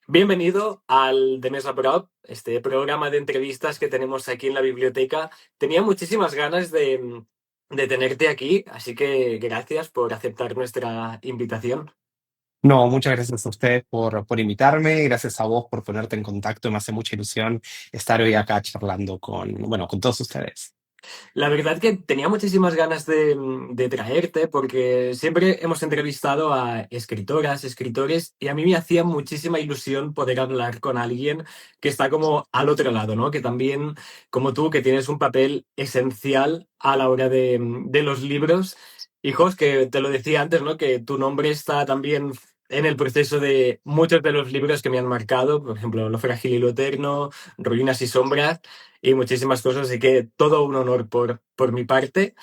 Bienvenido al de Mesa Prop, este programa de entrevistas que tenemos aquí en la biblioteca. Tenía muchísimas ganas de tenerte aquí, así que gracias por aceptar nuestra invitación. No, muchas gracias a ustedes por invitarme, gracias a vos por ponerte en contacto, me hace mucha ilusión estar hoy acá charlando con todos ustedes. La verdad que tenía muchísimas ganas de traerte porque siempre hemos entrevistado a escritoras, escritores y a mí me hacía muchísima ilusión poder hablar con alguien que está como al otro lado, ¿no? Que también, como tú, que tienes un papel esencial a la hora de los libros. Hijos, que te lo decía antes, ¿no? Que tu nombre está también en el proceso de muchos de los libros que me han marcado, por ejemplo, Lo frágil y lo eterno, Ruinas y sombras y muchísimas cosas, así que todo un honor por mi parte.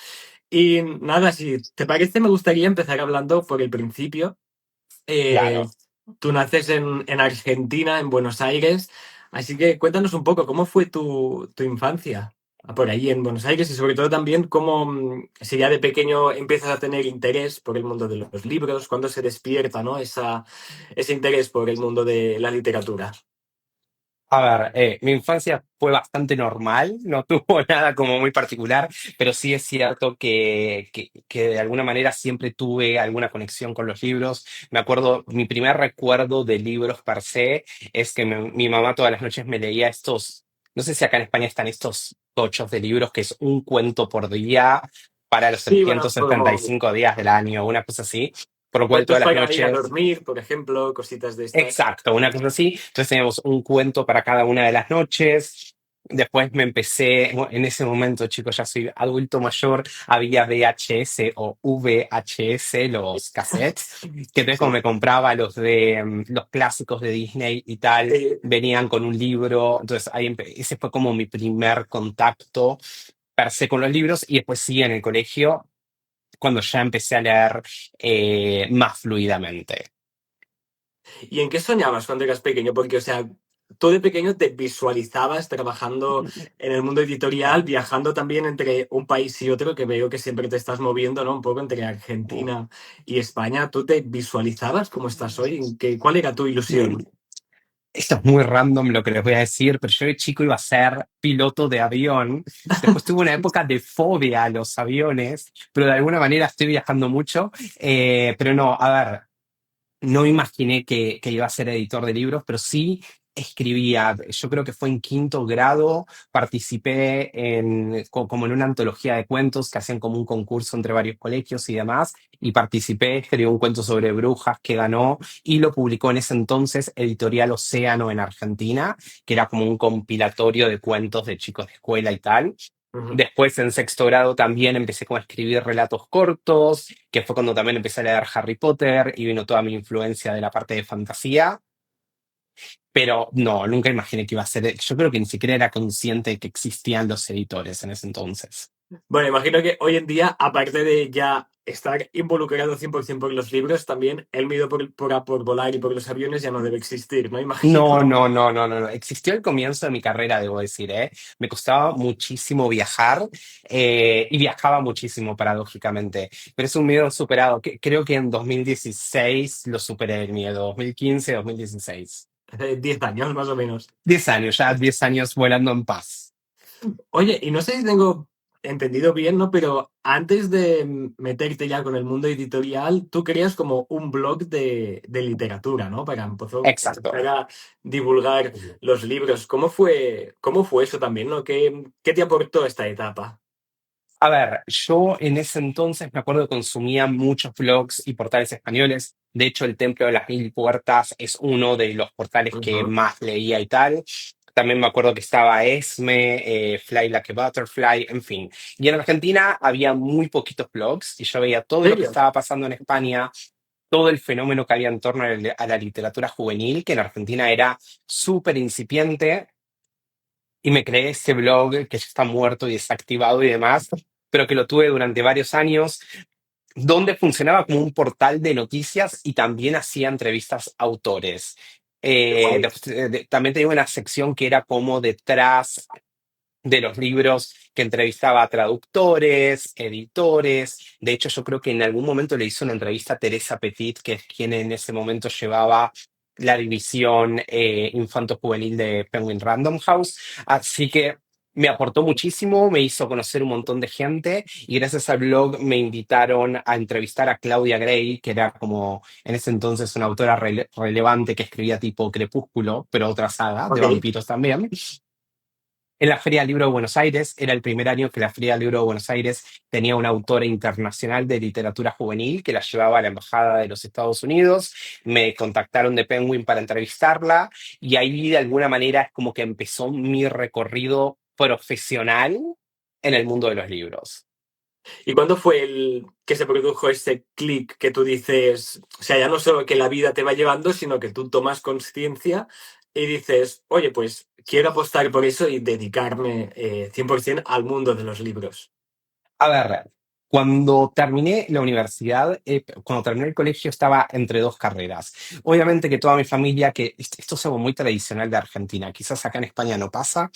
Y nada, si te parece, me gustaría empezar hablando por el principio. Eh, Claro. Tú naces en Argentina, en Buenos Aires, así que cuéntanos un poco cómo fue tu infancia por ahí en Buenos Aires y sobre todo también cómo, si ya de pequeño empiezas a tener interés por el mundo de los libros, cuándo se despierta, ¿no? Ese interés por el mundo de la literatura. A ver, mi infancia fue bastante normal, no tuvo nada como muy particular, pero sí es cierto que de alguna manera siempre tuve alguna conexión con los libros. Me acuerdo, mi primer recuerdo de libros per se es que mi mamá todas las noches me leía estos, no sé si acá en España están estos tochos de libros que es un cuento por día para los Sí, bueno, como 365 días del año, una cosa así, por lo cual cuentos todas las para ir a noches. dormir, por ejemplo, cositas de estas. Exacto, una cosa así. Entonces teníamos un cuento para cada una de las noches. Después me empecé, bueno, en ese momento, chicos, ya soy adulto mayor, había VHS o VHS, los cassettes, que entonces como Sí. me compraba los de los clásicos de Disney y tal, Eh, venían con un libro. Entonces ese fue como mi primer contacto per se con los libros. Y después sí, en el colegio, cuando ya empecé a leer más fluidamente. ¿Y en qué soñabas cuando eras pequeño? Porque, o sea, tú de pequeño te visualizabas trabajando en el mundo editorial, viajando también entre un país y otro, que veo que siempre te estás moviendo, ¿no? Un poco entre Argentina y España. ¿Tú te visualizabas cómo estás hoy? ¿Cuál era tu ilusión? Esto es muy random lo que les voy a decir, pero yo de chico iba a ser piloto de avión. Después tuve una época de fobia a los aviones, pero de alguna manera estoy viajando mucho. Pero no, a ver, no imaginé que iba a ser editor de libros, pero sí escribía. Yo creo que fue en quinto grado, participé como en una antología de cuentos que hacían como un concurso entre varios colegios y demás, y participé, escribí un cuento sobre brujas que ganó y lo publicó en ese entonces Editorial Océano en Argentina, que era como un compilatorio de cuentos de chicos de escuela y tal. Ujú. Después en sexto grado también empecé como a escribir relatos cortos, que fue cuando también empecé a leer Harry Potter y vino toda mi influencia de la parte de fantasía. Pero no, nunca imaginé que iba a ser. Yo creo que ni siquiera era consciente de que existían los editores en ese entonces. Bueno, imagino que hoy en día, aparte de ya estar involucrado 100% por los libros, también el miedo por volar y por los aviones ya no debe existir, ¿no? Imagino. No, no, no, no, no, no. Existió el comienzo de mi carrera, debo decir, ¿eh? Me costaba muchísimo viajar y viajaba muchísimo, paradójicamente. Pero es un miedo superado. Creo que en 2016 lo superé el miedo. 2015, 2016. Hace 10 años más o menos. 10 años, ya 10 años volando en paz. Oye, y no sé si tengo entendido bien, ¿no? Pero antes de meterte ya con el mundo editorial, tú creas como un blog de literatura, ¿no? Para Exacto. empezar a divulgar los libros. Cómo fue eso también, ¿no? ¿Qué te aportó esta etapa? A ver, yo en ese entonces me acuerdo que consumía muchos blogs y portales españoles. De hecho, el Templo de las Mil Puertas es uno de los portales que Ujú. más leía y tal. También me acuerdo que estaba Esme, Fly Like a Butterfly, en fin. Y en Argentina había muy poquitos blogs y yo veía todo ¿En lo que serio? estaba pasando en España, todo el fenómeno que había en torno a la literatura juvenil, que en Argentina era súper incipiente. Y me creé ese blog que ya está muerto y desactivado y demás, pero que lo tuve durante varios años, donde funcionaba como un portal de noticias y también hacía entrevistas a autores. Qué guay. También tenía una sección que era como detrás de los libros, que entrevistaba a traductores, editores. De hecho, yo creo que en algún momento le hizo una entrevista a Teresa Petit, que es quien en ese momento llevaba la división infanto-juvenil de Penguin Random House. Así que me aportó muchísimo, me hizo conocer un montón de gente y gracias al blog me invitaron a entrevistar a Claudia Gray, que era como en ese entonces una autora relevante que escribía tipo Crepúsculo, pero otra saga de Ok. vampiros también. En la Feria del Libro de Buenos Aires, era el primer año que la Feria del Libro de Buenos Aires tenía una autora internacional de literatura juvenil que la llevaba a la Embajada de los Estados Unidos. Me contactaron de Penguin para entrevistarla y ahí de alguna manera es como que empezó mi recorrido profesional en el mundo de los libros. ¿Y cuándo fue el que se produjo ese clic que tú dices, o sea, ya no solo que la vida te va llevando, sino que tú tomas conciencia y dices, oye, pues quiero apostar por eso y dedicarme 100% al mundo de los libros? A ver, cuando terminé la universidad, cuando terminé el colegio, estaba entre dos carreras. Obviamente que toda mi familia, que esto es algo muy tradicional de Argentina, quizás acá en España no pasa,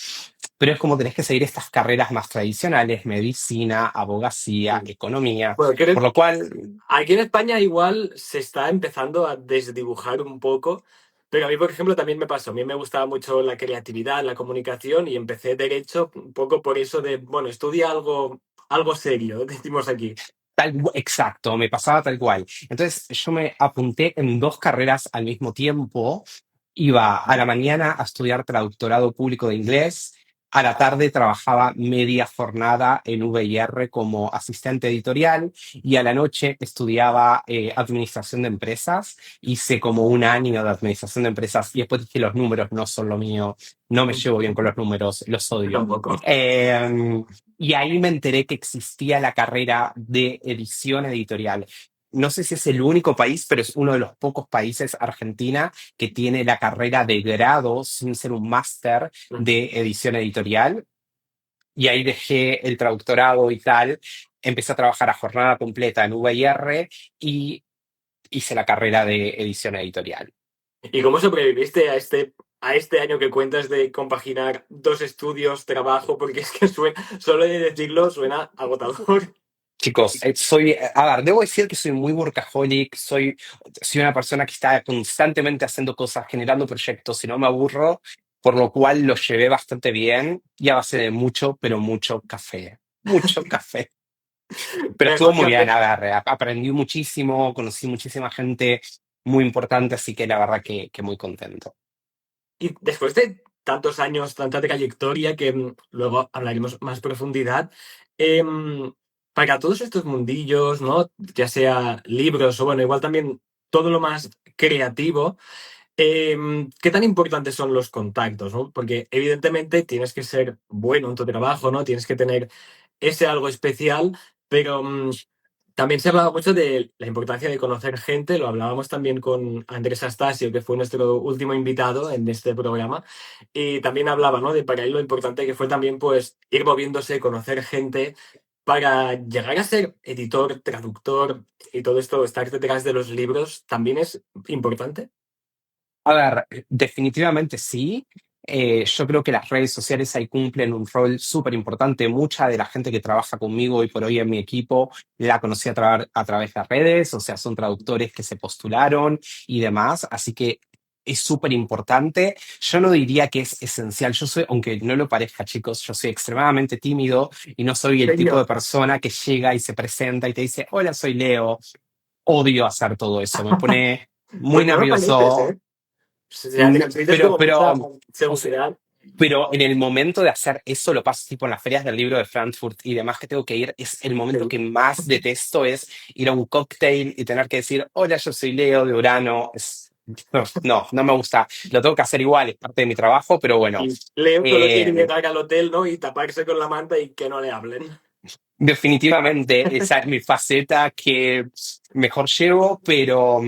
pero es como tenés que seguir estas carreras más tradicionales, medicina, abogacía, Sí. economía, Bueno, creo por lo cual, aquí en España igual se está empezando a desdibujar un poco, pero a mí, por ejemplo, también me pasó. A mí me gustaba mucho la creatividad, la comunicación y empecé derecho un poco por eso de, bueno, estudia algo serio, decimos aquí. exacto, me pasaba tal cual. Entonces yo me apunté en dos carreras al mismo tiempo. Iba a la mañana a estudiar traductorado público de inglés, a la tarde trabajaba media jornada en VIR como asistente editorial y a la noche estudiaba administración de empresas. Hice como un año de administración de empresas y después dije los números no son lo mío, no me llevo bien con los números, los odio. Tampoco. Y ahí me enteré que existía la carrera de edición editorial. No sé si es el único país, pero es uno de los pocos países, Argentina, que tiene la carrera de grado sin ser un máster de edición editorial. Y ahí dejé el traductorado y tal. Empecé a trabajar a jornada completa en VIR y hice la carrera de edición editorial. ¿Y cómo sobreviviste a este año que cuentas de compaginar dos estudios, trabajo? Porque es que solo de decirlo suena agotador. Chicos, a ver, debo decir que soy muy workaholic, soy una persona que está constantemente haciendo cosas, generando proyectos y no me aburro, por lo cual lo llevé bastante bien y a base de mucho, pero mucho café. Mucho café. Pero estuvo Mejor muy bien, café. a ver, aprendí muchísimo, conocí muchísima gente muy importante, así que la verdad que muy contento. Y después de tantos años, tanta trayectoria, que luego hablaremos más profundidad, em, para todos estos mundillos, ¿no? Ya sea libros o bueno, igual también todo lo más creativo, ¿qué tan importantes son los contactos, ¿no? Porque evidentemente tienes que ser bueno en tu trabajo, ¿no? Tienes que tener ese algo especial, pero también se hablaba mucho de la importancia de conocer gente, lo hablábamos también con Andrés Astasio, que fue nuestro último invitado en este programa, y también hablaba, ¿no? De para él lo importante que fue también, pues, ir moviéndose, conocer gente, para llegar a ser editor, traductor y todo esto, estar detrás de los libros, también es importante. A ver, definitivamente sí. Yo creo que las redes sociales ahí cumplen un rol súper importante. Mucha de la gente que trabaja conmigo hoy por hoy en mi equipo la conocí a través de redes, o sea, son traductores que se postularon y demás. Así que es súper importante. Yo no diría que es esencial. Yo soy, aunque no lo parezca, chicos, yo soy extremadamente tímido y no soy el tipo de Señor. persona que llega y se presenta y te dice, hola, soy Leo. Odio hacer todo eso. Me pone muy Pues no lo pareces, nervioso. ¿eh? O sea, transmites Pero, como mucha o sea, seguridad. pero en el momento de hacer eso, lo paso tipo en las ferias del libro de Frankfurt y demás que tengo que ir, es el momento que más detesto, es ir a un cóctel y tener que decir, hola, yo soy Leo de Urano. No me gusta. Lo tengo que hacer igual, es parte de mi trabajo, pero bueno. Y Leo solo quiere Eh, llegar al hotel, ¿no? Y taparse con la manta y que no le hablen. definitivamente esa es mi faceta que mejor llevo, pero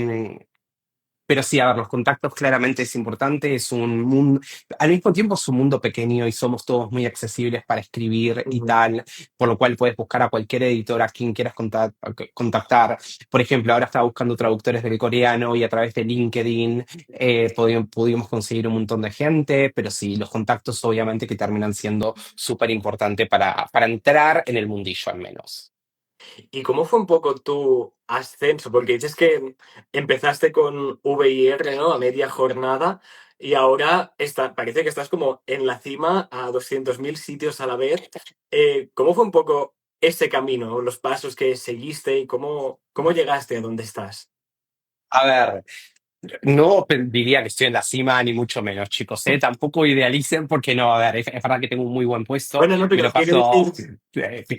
sí, a ver, los contactos claramente es importante, es un mundo, al mismo tiempo es un mundo pequeño y somos todos muy accesibles para escribir y Ujú. tal, por lo cual puedes buscar a cualquier editor a quien quieras contactar. Por ejemplo, ahora estaba buscando traductores del coreano y a través de LinkedIn pudimos conseguir un montón de gente, pero sí, los contactos obviamente que terminan siendo súper importantes para entrar en el mundillo al menos. ¿Y cómo fue un poco tu ascenso? Porque dices que empezaste con VIR, ¿no? A media jornada y ahora parece que estás como en la cima a 200.000 sitios a la vez. ¿Cómo fue un poco ese camino, los pasos que seguiste y cómo llegaste a donde estás? A ver, no diría que estoy en la cima, ni mucho menos, chicos, ¿eh? Tampoco idealicen porque no, a ver, es verdad que tengo un muy buen puesto, Bueno, no, me pero lo quiero paso... decir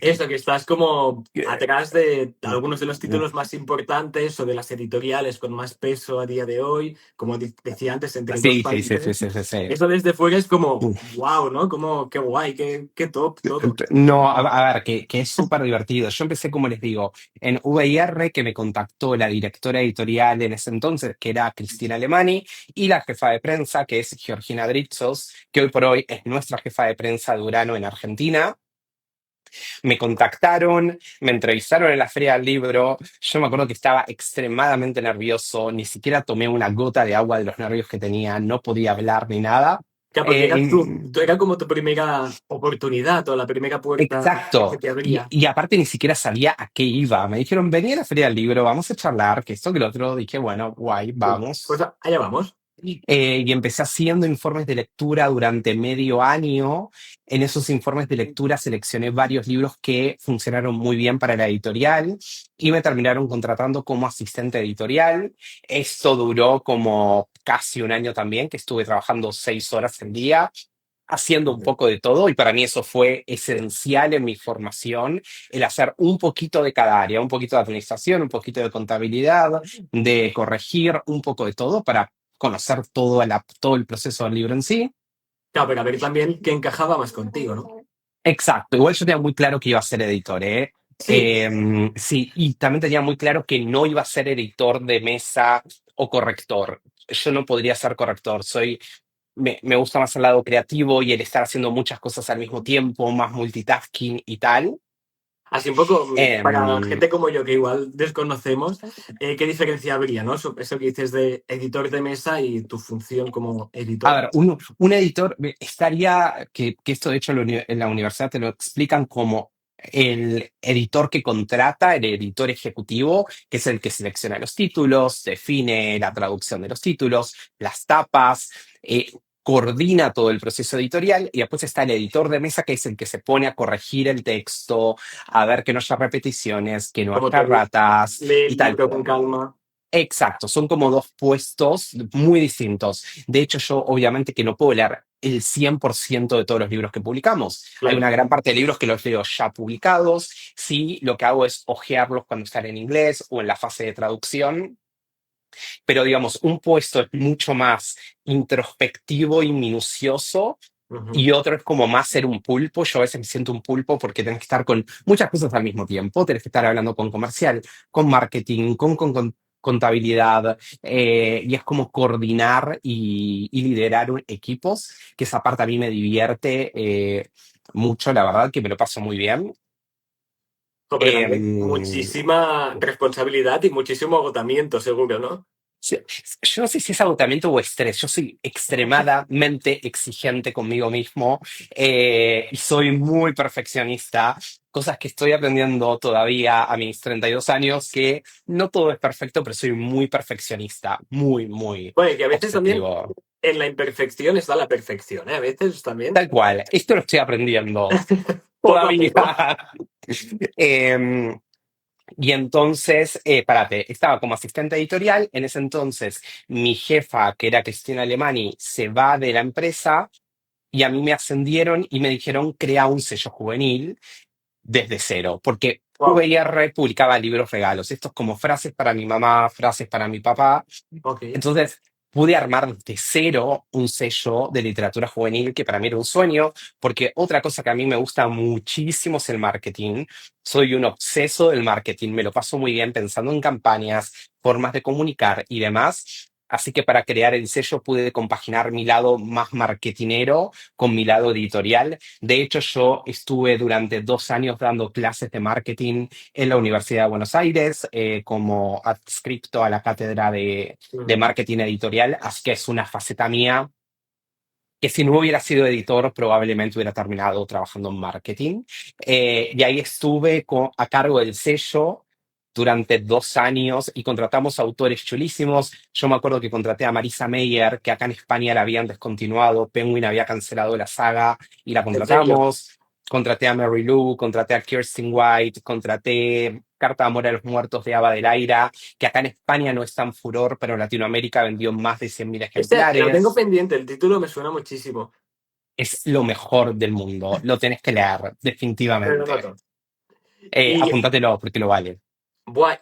eso, que estás como atrás de algunos de los títulos más importantes o de las editoriales con más peso a día de hoy, como decía antes, entre dos Sí, sí, sí, sí, países. sí, sí, sí. Eso desde fuera es como, wow, ¿no? Como, qué guay, qué top todo. No, a ver, que es súper divertido. Yo empecé, como les digo, en VIR, que me contactó la directora editorial en ese entonces, que era Cristina Alemani, y la jefa de prensa, que es Georgina Dritzos, que hoy por hoy es nuestra jefa de prensa de Urano en Argentina. Me contactaron, me entrevistaron en la Feria del Libro. Yo me acuerdo que estaba extremadamente nervioso, ni siquiera tomé una gota de agua de los nervios que tenía, no podía hablar ni nada. Claro, porque Eh, era y- era como tu primera oportunidad o la primera puerta que se Exacto. te abría. Y aparte ni siquiera sabía a qué iba. Me dijeron, vení a la Feria del Libro, vamos a charlar, que esto, que lo otro. Dije, bueno, guay, Pues vamos. allá vamos. Y empecé haciendo informes de lectura durante medio año. En esos informes de lectura seleccioné varios libros que funcionaron muy bien para la editorial y me terminaron contratando como asistente editorial. Esto duró como casi un año también, que estuve trabajando 6 horas al día, haciendo un poco de todo, y para mí eso fue esencial en mi formación, el hacer un poquito de cada área, un poquito de administración, un poquito de contabilidad, de corregir un poco de todo para conocer todo el proceso del libro en sí. Claro, pero a ver también qué encajaba más contigo, ¿no? Exacto, igual yo tenía muy claro que iba a ser editor, ¿eh? Sí, Sí, y también tenía muy claro que no iba a ser editor de mesa o corrector. Yo no podría ser corrector, me gusta más el lado creativo y el estar haciendo muchas cosas al mismo tiempo, más multitasking y tal. así un poco, para Em, gente como yo que igual desconocemos, ¿qué diferencia habría, ¿no? Eso que dices de editor de mesa y tu función como a editor. ver, un editor estaría, que esto de hecho en la universidad te lo explican como el editor que contrata, el editor ejecutivo, que es el que selecciona los títulos, define la traducción de los títulos, las tapas, coordina todo el proceso editorial, y después está el editor de mesa, que es el que se pone a corregir el texto, a ver que no haya repeticiones, que no Como haya te ratas lee y el tal. libro con calma. Exacto, son como dos puestos muy distintos. De hecho, yo obviamente que no puedo leer el 100% de todos los libros que publicamos. Hay Claro. una gran parte de libros que los leo ya publicados. Sí, lo que hago es hojearlos cuando están en inglés o en la fase de traducción, pero digamos, un puesto es mucho más introspectivo y minucioso. Ujú. Y otro es como más ser un pulpo. Yo a veces me siento un pulpo porque tenés que estar con muchas cosas al mismo tiempo. Tenés que estar hablando con comercial, con marketing, con contabilidad. Y es como coordinar y liderar equipos, que esa parte a mí me divierte mucho, la verdad, que me lo paso muy bien. Jo, pero también Em, muchísima responsabilidad y muchísimo agotamiento, seguro, ¿no? Sí, yo no sé si es agotamiento o estrés. Yo soy extremadamente exigente conmigo mismo, y soy muy perfeccionista, cosas que estoy aprendiendo todavía a mis 32 años, que no todo es perfecto, pero soy muy perfeccionista, muy, muy Bueno, y que a veces también obsesivo. en la imperfección está la perfección, ¿eh? A veces también. Tal cual, esto lo estoy aprendiendo Poco a todavía. poco. Em, Y entonces, párate, estaba como asistente editorial. En ese entonces, mi jefa, que era Cristina Alemani, se va de la empresa y a mí me ascendieron y me dijeron, crea un sello juvenil desde cero, porque Wow. VIR publicaba libros regalos, estos como frases para mi mamá, frases para mi papá. Ok. Entonces, pude armar de cero un sello de literatura juvenil que para mí era un sueño, porque otra cosa que a mí me gusta muchísimo es el marketing. Soy un obseso del marketing, me lo paso muy bien pensando en campañas, formas de comunicar y demás. Así que para crear el sello pude compaginar mi lado más marketinero con mi lado editorial. De hecho, yo estuve durante 2 años dando clases de marketing en la Universidad de Buenos Aires, como adscripto a la cátedra de Ujú. marketing editorial, así que es una faceta mía que si no hubiera sido editor probablemente hubiera terminado trabajando en marketing. Y ahí estuve a cargo del sello durante 2 años y contratamos autores chulísimos. Yo me acuerdo que contraté a Marisa Meyer, que acá en España la habían descontinuado, Penguin había cancelado la saga y la ¿En serio? contratamos. Contraté a Mary Lou, contraté a Kirsten White, contraté Carta de Amor a los Muertos de Ava del Aira, que acá en España no es tan furor, pero en Latinoamérica vendió más de 100.000 Este lo tengo ejemplares. pendiente, el título me suena muchísimo. Es lo mejor del mundo, lo tenés que leer, Me lo definitivamente. noto. Y Apúntatelo porque lo vale. buah,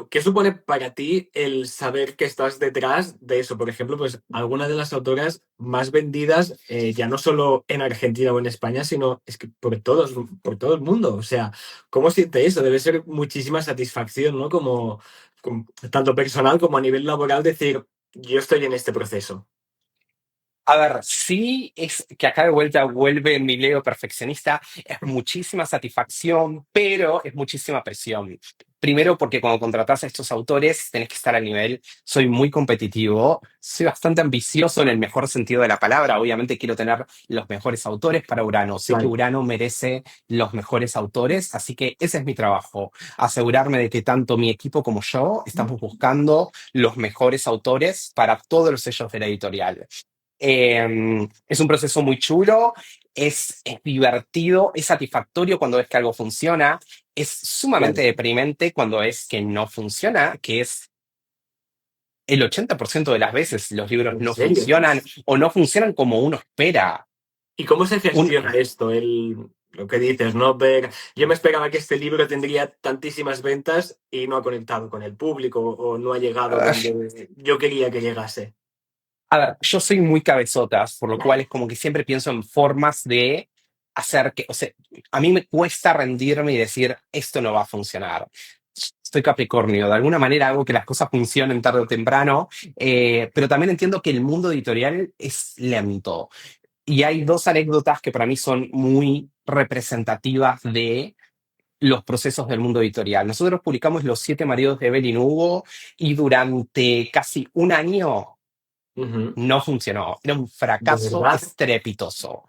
¿qué supone para ti el saber que estás detrás de eso? Por ejemplo, pues alguna de las autoras más vendidas, ya no solo en Argentina o en España, sino es que por todo el mundo. O sea, ¿cómo siente eso? Debe ser muchísima satisfacción, ¿no? Tanto personal como a nivel laboral, decir, yo estoy en este proceso. A ver, sí es que acá de vuelta vuelve mi Leo perfeccionista, es muchísima satisfacción, pero es muchísima presión. Primero porque cuando contratás a estos autores tenés que estar al nivel, soy muy competitivo, soy bastante ambicioso en el mejor sentido de la palabra, obviamente quiero tener los mejores autores para Urano, sé que Claro. Urano merece los mejores autores, así que ese es mi trabajo, asegurarme de que tanto mi equipo como yo estamos buscando los mejores autores para todos los sellos de la editorial. Es un proceso muy chulo, es divertido, es satisfactorio cuando ves que algo funciona, es sumamente Claro. deprimente cuando es que no funciona, que es el 80% de las veces los libros ¿En no serio? funcionan o no funcionan como uno espera. ¿Y cómo se Un- gestiona esto? Lo que dices, ¿no? Yo me esperaba que este libro tendría tantísimas ventas y no ha conectado con el público o no ha llegado donde yo quería que llegase. A ver, yo soy muy cabezotas, por lo cual es como que siempre pienso en formas de hacer que, o sea, a mí me cuesta rendirme y decir, esto no va a funcionar. Estoy Capricornio, de alguna manera hago que las cosas funcionen tarde o temprano, pero también entiendo que el mundo editorial es lento. Y hay dos anécdotas que para mí son muy representativas de los procesos del mundo editorial. Nosotros publicamos Los siete maridos de Evelyn Hugo y durante casi un año Ujú. no funcionó. Era un De fracaso verdad, estrepitoso.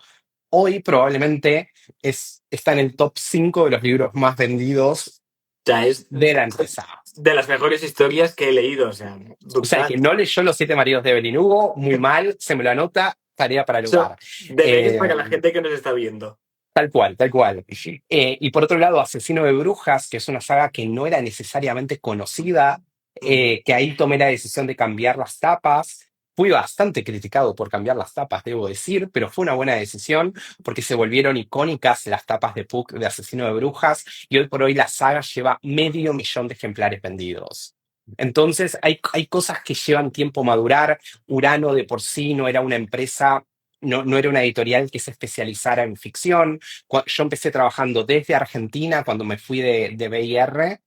Hoy probablemente está en el top 5 de los libros más vendidos ya es de la empresa. de las mejores historias que he leído, o sea, O sea, el brutal. que no leyó Los siete maridos de Evelyn Hugo, muy mal, se me lo anota, tarea para el Eso, hogar. deberes Eh, para la gente que nos está viendo. Tal cual, tal cual. Y por otro lado, Asesino de Brujas, que es una saga que no era necesariamente conocida, Ujú. que ahí tomé la decisión de cambiar las tapas. Fui bastante criticado por cambiar las tapas, debo decir, pero fue una buena decisión porque se volvieron icónicas las tapas de Puck de Asesino de Brujas y hoy por hoy la saga lleva 500.000 de ejemplares vendidos. Entonces, hay cosas que llevan tiempo madurar. Urano de por sí no era una empresa, no era una editorial que se especializara en ficción. Yo empecé trabajando desde Argentina cuando me fui de BIR,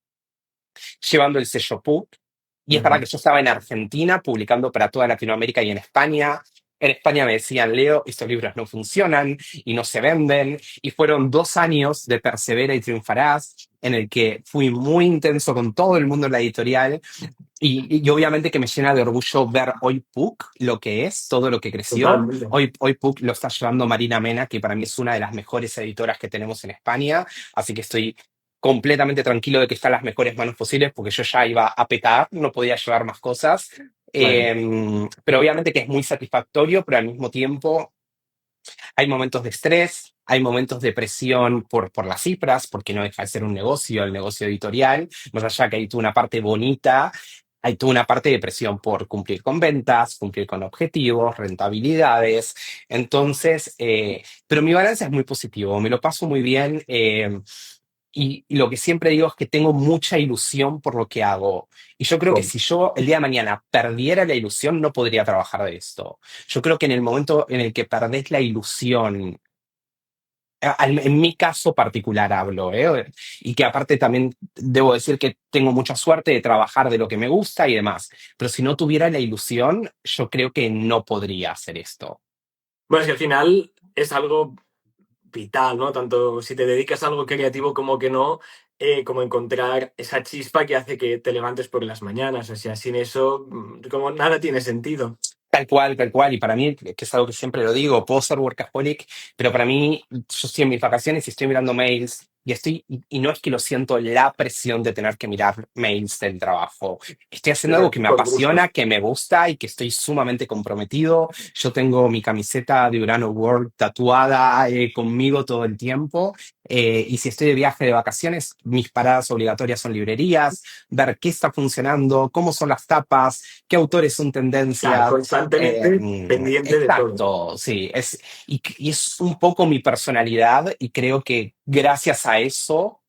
llevando el sello PUC. Y es verdad Ujú. que yo estaba en Argentina publicando para toda Latinoamérica y en España. En España me decían, Leo, estos libros no funcionan y no se venden. Y fueron 2 años de Persevera y Triunfarás, en el que fui muy intenso con todo el mundo en la editorial. Y obviamente que me llena de orgullo ver hoy PUC lo que es, todo lo que creció. Totalmente. Hoy PUC lo está llevando Marina Mena, que para mí es una de las mejores editoras que tenemos en España. Así que estoy completamente tranquilo de que está en las mejores manos posibles, porque yo ya iba a petar, no podía llevar más cosas. Claro. Pero obviamente que es muy satisfactorio, pero al mismo tiempo hay momentos de estrés, hay momentos de presión por las cifras, porque no deja de ser un negocio, el negocio editorial, más allá que hay toda una parte bonita, hay toda una parte de presión por cumplir con ventas, cumplir con objetivos, rentabilidades. Entonces, pero mi balance es muy positivo, me lo paso muy bien. Y lo que siempre digo es que tengo mucha ilusión por lo que hago. Y yo creo que si yo el día de mañana perdiera la ilusión, no podría trabajar de esto. Yo creo que en el momento en el que perdés la ilusión, en mi caso particular hablo, y que aparte también debo decir que tengo mucha suerte de trabajar de lo que me gusta y demás, pero si no tuviera la ilusión, yo creo que no podría hacer esto. Bueno, es que al final es algo vital, ¿no? Tanto si te dedicas a algo creativo como que no, como encontrar esa chispa que hace que te levantes por las mañanas. O sea, sin eso, como nada tiene sentido. Tal cual, y para mí, que es algo que siempre lo digo, puedo ser workaholic, pero para mí, yo estoy en mis vacaciones y estoy mirando mails, y no es que lo siento la presión de tener que mirar mails del trabajo. Estoy haciendo algo que me Por gusto. apasiona, que me gusta y que estoy sumamente comprometido. Yo tengo mi camiseta de Urano World tatuada conmigo todo el tiempo, y si estoy de viaje de vacaciones, mis paradas obligatorias son librerías, ver qué está funcionando, cómo son las tapas, qué autores son Claro, tendencia. constantemente pendiente de todo. Exacto, sí, y es un poco mi personalidad y creo que gracias a eso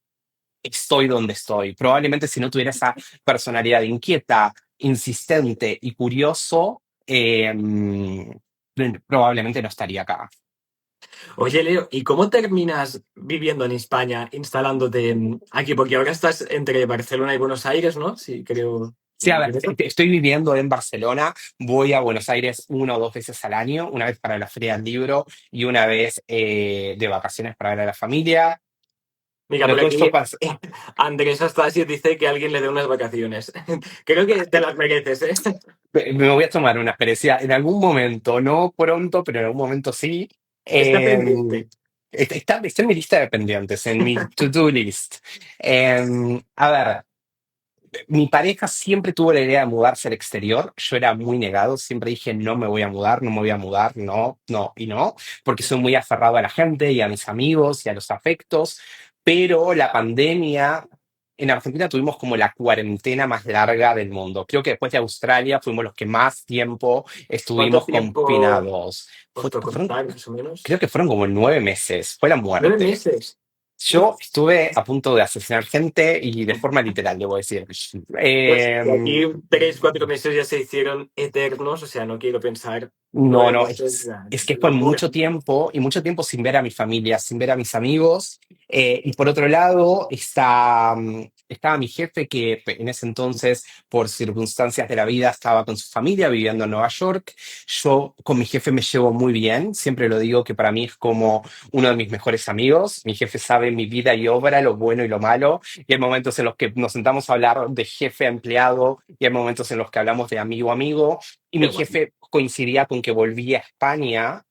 estoy donde estoy. Probablemente si no tuviera esa personalidad inquieta, insistente y curioso, probablemente no estaría acá. Oye, Leo, ¿y cómo terminas viviendo en España, instalándote aquí? Porque ahora estás entre Barcelona y Buenos Aires, ¿no? Sí, creo. Sí, a ver, estoy viviendo en Barcelona, voy a Buenos Aires una o dos veces al año, una vez para la Feria del Libro y una vez de vacaciones para ver a la familia. Mira, Pero por todo esto aquí pasa. Andrés Astasia dice que alguien le dé unas vacaciones. Creo que te las mereces, ¿eh? Me voy a tomar una experiencia en algún momento, no pronto, pero en algún momento sí. Está Eh, pendiente. está en mi lista de pendientes, en mi to-do list. A ver, mi pareja siempre tuvo la idea de mudarse al exterior. Yo era muy negado, siempre dije no me voy a mudar, no me voy a mudar, no, no y no, porque soy muy aferrado a la gente y a mis amigos y a los afectos. Pero la pandemia, en Argentina tuvimos como la cuarentena más larga del mundo. Creo que después de Australia fuimos los que más tiempo ¿Cuánto estuvimos tiempo confinados. os tocó Fueron, estar, más o menos? creo que fueron como 9 meses, fue la Nueve muerte. meses. Yo estuve a punto de asesinar gente y de forma literal, debo decir. Pues Eh, aquí 3, 4 meses ya se hicieron eternos, o sea, no quiero pensar no, nueve no, meses, ya, es que fue locura. mucho tiempo y mucho tiempo sin ver a mi familia, sin ver a mis amigos. Y por otro lado, estaba mi jefe que en ese entonces, por circunstancias de la vida, estaba con su familia viviendo en Nueva York. Yo con mi jefe me llevo muy bien, siempre lo digo que para mí es como uno de mis mejores amigos. Mi jefe sabe mi vida y obra, lo bueno y lo malo. Y hay momentos en los que nos sentamos a hablar de jefe a empleado y hay momentos en los que hablamos de amigo a amigo. Y Qué mi guay. jefe coincidía con que volvía a España.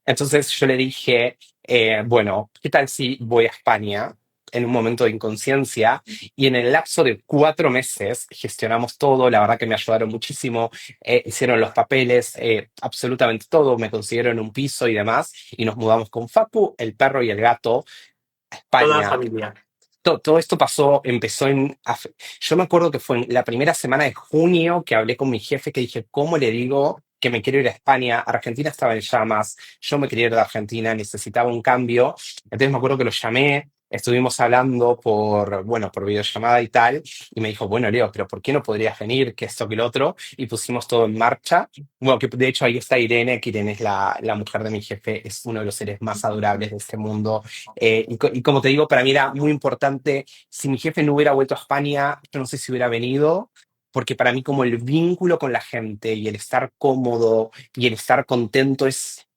Entonces yo le dije, bueno, ¿qué tal si voy a España en un momento de inconsciencia? Y en el lapso de 4 meses gestionamos todo, la verdad que me ayudaron muchísimo, hicieron los papeles, absolutamente todo, me consiguieron un piso y demás, y nos mudamos con Facu, el perro y el gato a Toda la España. familia. Todo esto empezó yo me acuerdo que fue en la primera semana de junio que hablé con mi jefe que dije, ¿cómo le digo que me quiero ir a España? Argentina estaba en llamas, yo me quería ir de Argentina, necesitaba un cambio. Entonces me acuerdo que lo llamé, estuvimos hablando bueno, por videollamada y tal, y me dijo, bueno, Leo, pero ¿por qué no podrías venir? Que esto, que lo otro, y pusimos todo en marcha. Bueno, que de hecho ahí está Irene, que Irene es la mujer de mi jefe, es uno de los seres más adorables de este mundo, y como te digo, para mí era muy importante, si mi jefe no hubiera vuelto a España, yo no sé si hubiera venido, porque para mí como el vínculo con la gente y el estar cómodo y el estar contento es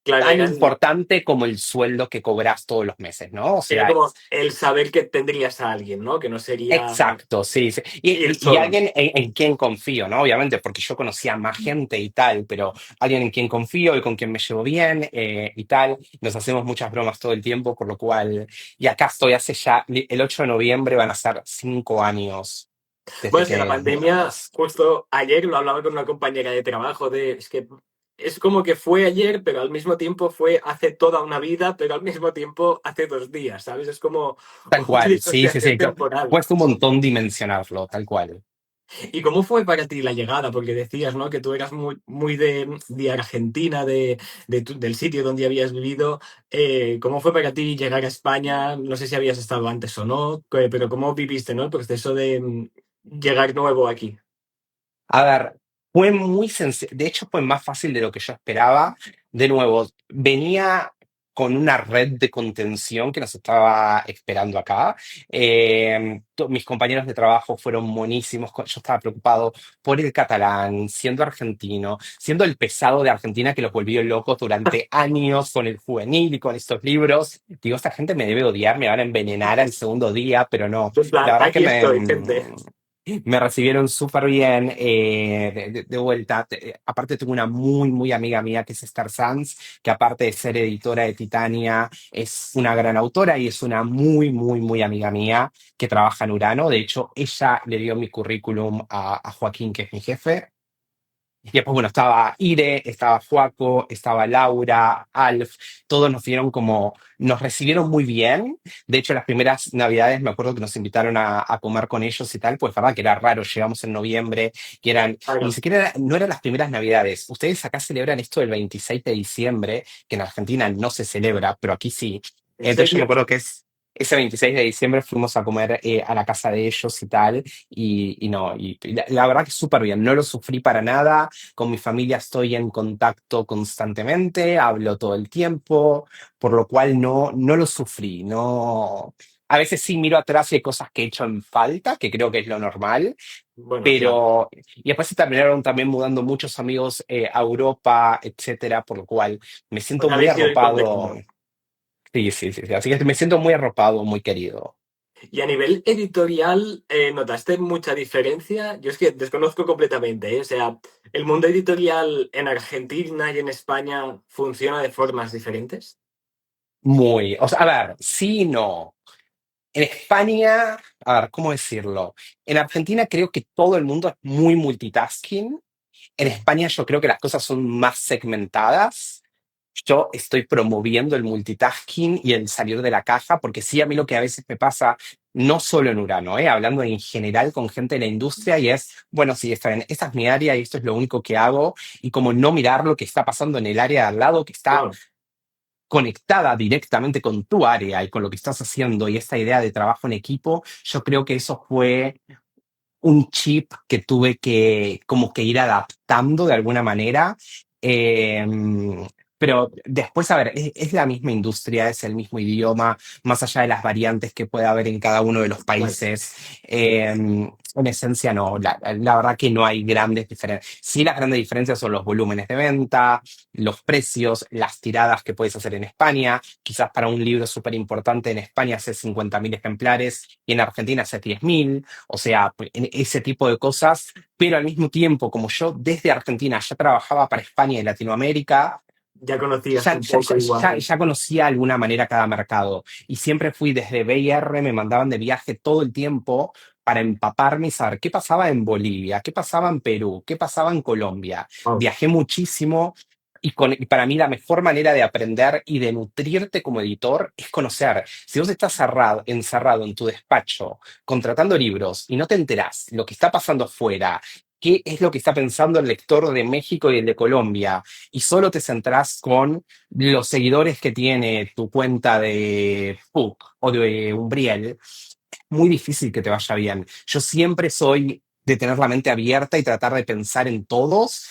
Claro, tan importante como el sueldo que cobras todos los meses, ¿no? O era sea, como el saber que tendrías a alguien, ¿no? Que no sería exacto, sí, sí. ir Y solo. alguien en quien confío, ¿no? Obviamente, porque yo conocía más gente y tal, pero alguien en quien confío y con quien me llevo bien y tal. Nos hacemos muchas bromas todo el tiempo, por lo cual, y acá estoy hace ya, el 8 de noviembre van a ser 5 años Bueno, desde es que la que nos pandemia, mudamos. justo ayer lo hablaba con una compañera de trabajo, es que es como que fue ayer, pero al mismo tiempo fue hace toda una vida, pero al mismo tiempo hace 2 días, ¿sabes? Es como Tal una cual, sí, sí, disociación sí. temporal. Cuesta un montón dimensionarlo, tal cual. ¿Y cómo fue para ti la llegada? Porque decías, ¿no? Que tú eras muy de Argentina, del sitio donde habías vivido. ¿Cómo fue para ti llegar a España? No sé si habías estado antes o no, pero ¿cómo viviste, ¿no? El proceso de llegar nuevo aquí. A ver, fue muy sencillo, de hecho fue más fácil de lo que yo esperaba. De nuevo, venía con una red de contención que nos estaba esperando acá. Mis compañeros de trabajo fueron buenísimos. Yo estaba preocupado por el catalán, siendo argentino, siendo el pesado de Argentina que los volvió locos durante años con el juvenil y con estos libros. Digo, esta gente me debe odiar, me van a envenenar al segundo día, pero no. En plan, La verdad que aquí estoy, gente. Me recibieron súper bien, de vuelta. Aparte tengo una muy, muy amiga mía que es Esther Sanz, que aparte de ser editora de Titania, es una gran autora y es una muy, muy, muy amiga mía que trabaja en Urano. De hecho, ella le dio mi currículum a Joaquín, que es mi jefe. Y después, bueno, estaba Ire, estaba Joaco, estaba Laura, Alf, todos nos dieron como, nos recibieron muy bien. De hecho, las primeras navidades me acuerdo que nos invitaron a comer con ellos y tal, pues verdad que era raro, llegamos en noviembre, que eran, ni Claro. siquiera, no eran las primeras navidades. Ustedes acá celebran esto el 26 de diciembre, que en Argentina no se celebra, pero aquí sí. ¿En Entonces yo me serio? acuerdo que ese 26 de diciembre fuimos a comer a la casa de ellos y tal, y no, y la verdad que súper bien, no lo sufrí para nada. Con mi familia estoy en contacto constantemente, hablo todo el tiempo, por lo cual no lo sufrí. No. A veces sí miro atrás y hay cosas que he hecho en falta, que creo que es lo normal, Bueno, claro. pero. Y después se terminaron también mudando muchos amigos a Europa, etcétera, por lo cual me Os siento muy habéis ido arropado. hipotecados. Sí, sí, sí, sí. Así que me siento muy arropado, muy querido. Y a nivel editorial, ¿notaste mucha diferencia? Yo es que desconozco completamente, ¿eh? O sea, ¿el mundo editorial en Argentina y en España funciona de formas diferentes? Muy. O sea, a ver, sí y no. En España, a ver, ¿cómo decirlo? En Argentina creo que todo el mundo es muy multitasking. En España yo creo que las cosas son más segmentadas. Yo estoy promoviendo el multitasking y el salir de la caja, porque sí, a mí lo que a veces me pasa, no solo en Urano, hablando en general con gente de la industria, y es, bueno, sí, está bien, esta es mi área y esto es lo único que hago, y como no mirar lo que está pasando en el área de al lado, que está Claro. conectada directamente con tu área y con lo que estás haciendo, y esta idea de trabajo en equipo, yo creo que eso fue un chip que tuve que como que ir adaptando de alguna manera. Eh, pero después, a ver, es la misma industria, es el mismo idioma, más allá de las variantes que puede haber en cada uno de los Claro. países. En esencia, no, la verdad que no hay grandes diferencias. Sí, las grandes diferencias son los volúmenes de venta, los precios, las tiradas que puedes hacer en España. Quizás para un libro súper importante en España hace 50.000 ejemplares y en Argentina hace 10.000. O sea, ese tipo de cosas, pero al mismo tiempo, como yo desde Argentina ya trabajaba para España y Latinoamérica, Ya conocías ya, un ya, poco ya, ya, igual. ya conocía de alguna manera cada mercado y siempre fui desde BIR, me mandaban de viaje todo el tiempo para empaparme y saber qué pasaba en Bolivia, qué pasaba en Perú, qué pasaba en Colombia. Wow. Viajé muchísimo y para mí la mejor manera de aprender y de nutrirte como editor es conocer. Si vos estás encerrado en tu despacho contratando libros y no te enterás lo que está pasando afuera, qué es lo que está pensando el lector de México y el de Colombia, y solo te centrás con los seguidores que tiene tu cuenta de Puck o de Umbriel, muy difícil que te vaya bien. Yo siempre soy de tener la mente abierta y tratar de pensar en todos,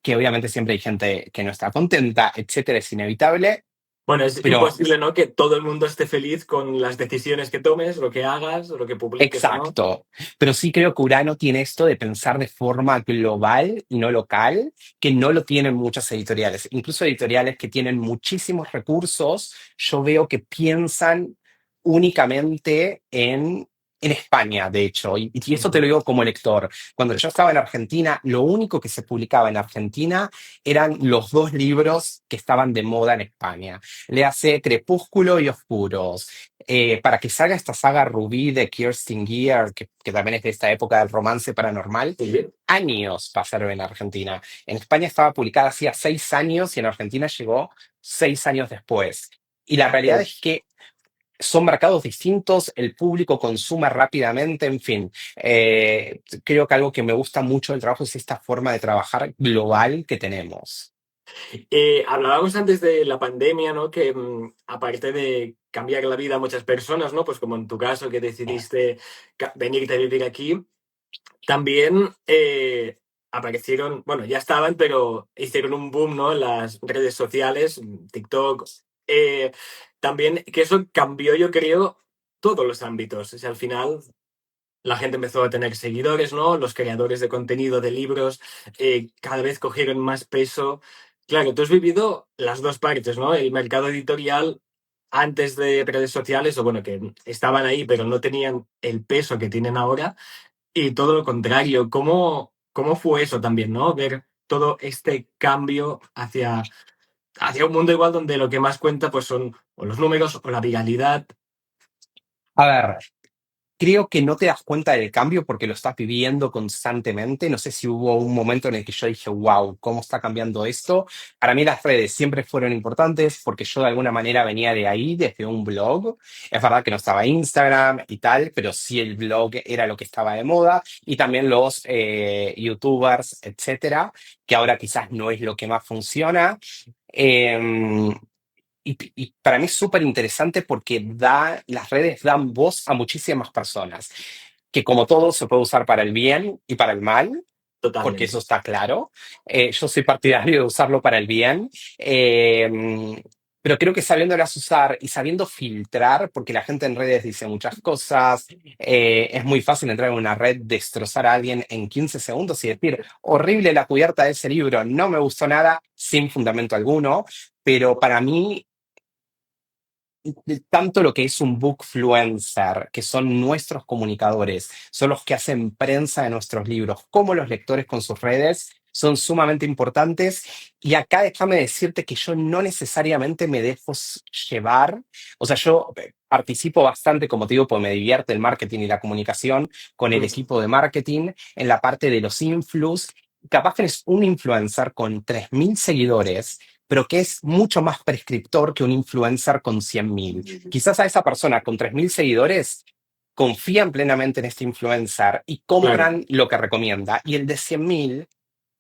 que obviamente siempre hay gente que no está contenta, etcétera, es inevitable, Bueno, es pero imposible, ¿no? Que todo el mundo esté feliz con las decisiones que tomes, lo que hagas, lo que publiques o no. exacto. Pero sí creo que Urano tiene esto de pensar de forma global y no local, que no lo tienen muchas editoriales. Incluso editoriales que tienen muchísimos recursos, yo veo que piensan únicamente en España, de hecho. Y eso te lo Ujú. digo como lector. Cuando yo estaba en Argentina, lo único que se publicaba en Argentina eran los dos libros que estaban de moda en España. Le hace Crepúsculo y Oscuros, para que salga esta saga Rubí de Kirsten Gier, que también es de esta época del romance paranormal, Sí. años pasaron en Argentina. En España estaba publicada hacía 6 años y en Argentina llegó 6 años después. Y la realidad Claro. es que son mercados distintos, el público consume rápidamente, en fin. Creo que algo que me gusta mucho del trabajo es esta forma de trabajar global que tenemos. Hablábamos antes de la pandemia, ¿no? Que aparte de cambiar la vida a muchas personas, ¿no? Pues como en tu caso que decidiste venirte a vivir aquí, también aparecieron, bueno, ya estaban, pero hicieron un boom, ¿no? En las redes sociales, TikTok. eh, También que eso cambió, yo creo, todos los ámbitos. O sea, al final la gente empezó a tener seguidores, ¿no? Los creadores de contenido de libros cada vez cogieron más peso. Claro, tú has vivido las dos partes, ¿no? El mercado editorial antes de redes sociales, o bueno, que estaban ahí, pero no tenían el peso que tienen ahora. y todo lo contrario. ¿Cómo fue eso también, ¿no? Ver todo este cambio hacia un mundo igual donde lo que más cuenta pues son o los números o la viralidad. A ver, creo que no te das cuenta del cambio porque lo estás viviendo constantemente. No sé si hubo un momento en el que yo dije, wow, ¿cómo está cambiando esto? Para mí las redes siempre fueron importantes porque yo de alguna manera venía de ahí, desde un blog. Es verdad que no estaba Instagram y tal, pero sí el blog era lo que estaba de moda y también los YouTubers, etcétera, que ahora quizás no es lo que más funciona. Em, y para mí es súper interesante porque las redes dan voz a muchísimas personas, que como todo se puede usar para el bien y para el mal, porque eso Totalmente. está claro. Yo soy partidario de usarlo para el bien, pero creo que sabiéndolas usar y sabiendo filtrar, porque la gente en redes dice muchas cosas, es muy fácil entrar en una red, destrozar a alguien en 15 segundos y decir, horrible la cubierta de ese libro, no me gustó nada, sin fundamento alguno, pero para mí de tanto lo que es un bookfluencer, que son nuestros comunicadores, son los que hacen prensa de nuestros libros, como los lectores con sus redes, son sumamente importantes. Y acá déjame decirte que yo no necesariamente me dejo llevar, o sea, yo participo bastante, como te digo, porque me divierte el marketing y la comunicación con el Mm, equipo de marketing en la parte de los influx. Capaz que eres un influencer con 3.000 seguidores pero que es mucho más prescriptor que un influencer con 100.000. Quizás a esa persona con 3.000 seguidores confían plenamente en este influencer y claro, compran lo que recomienda. Y el de 100.000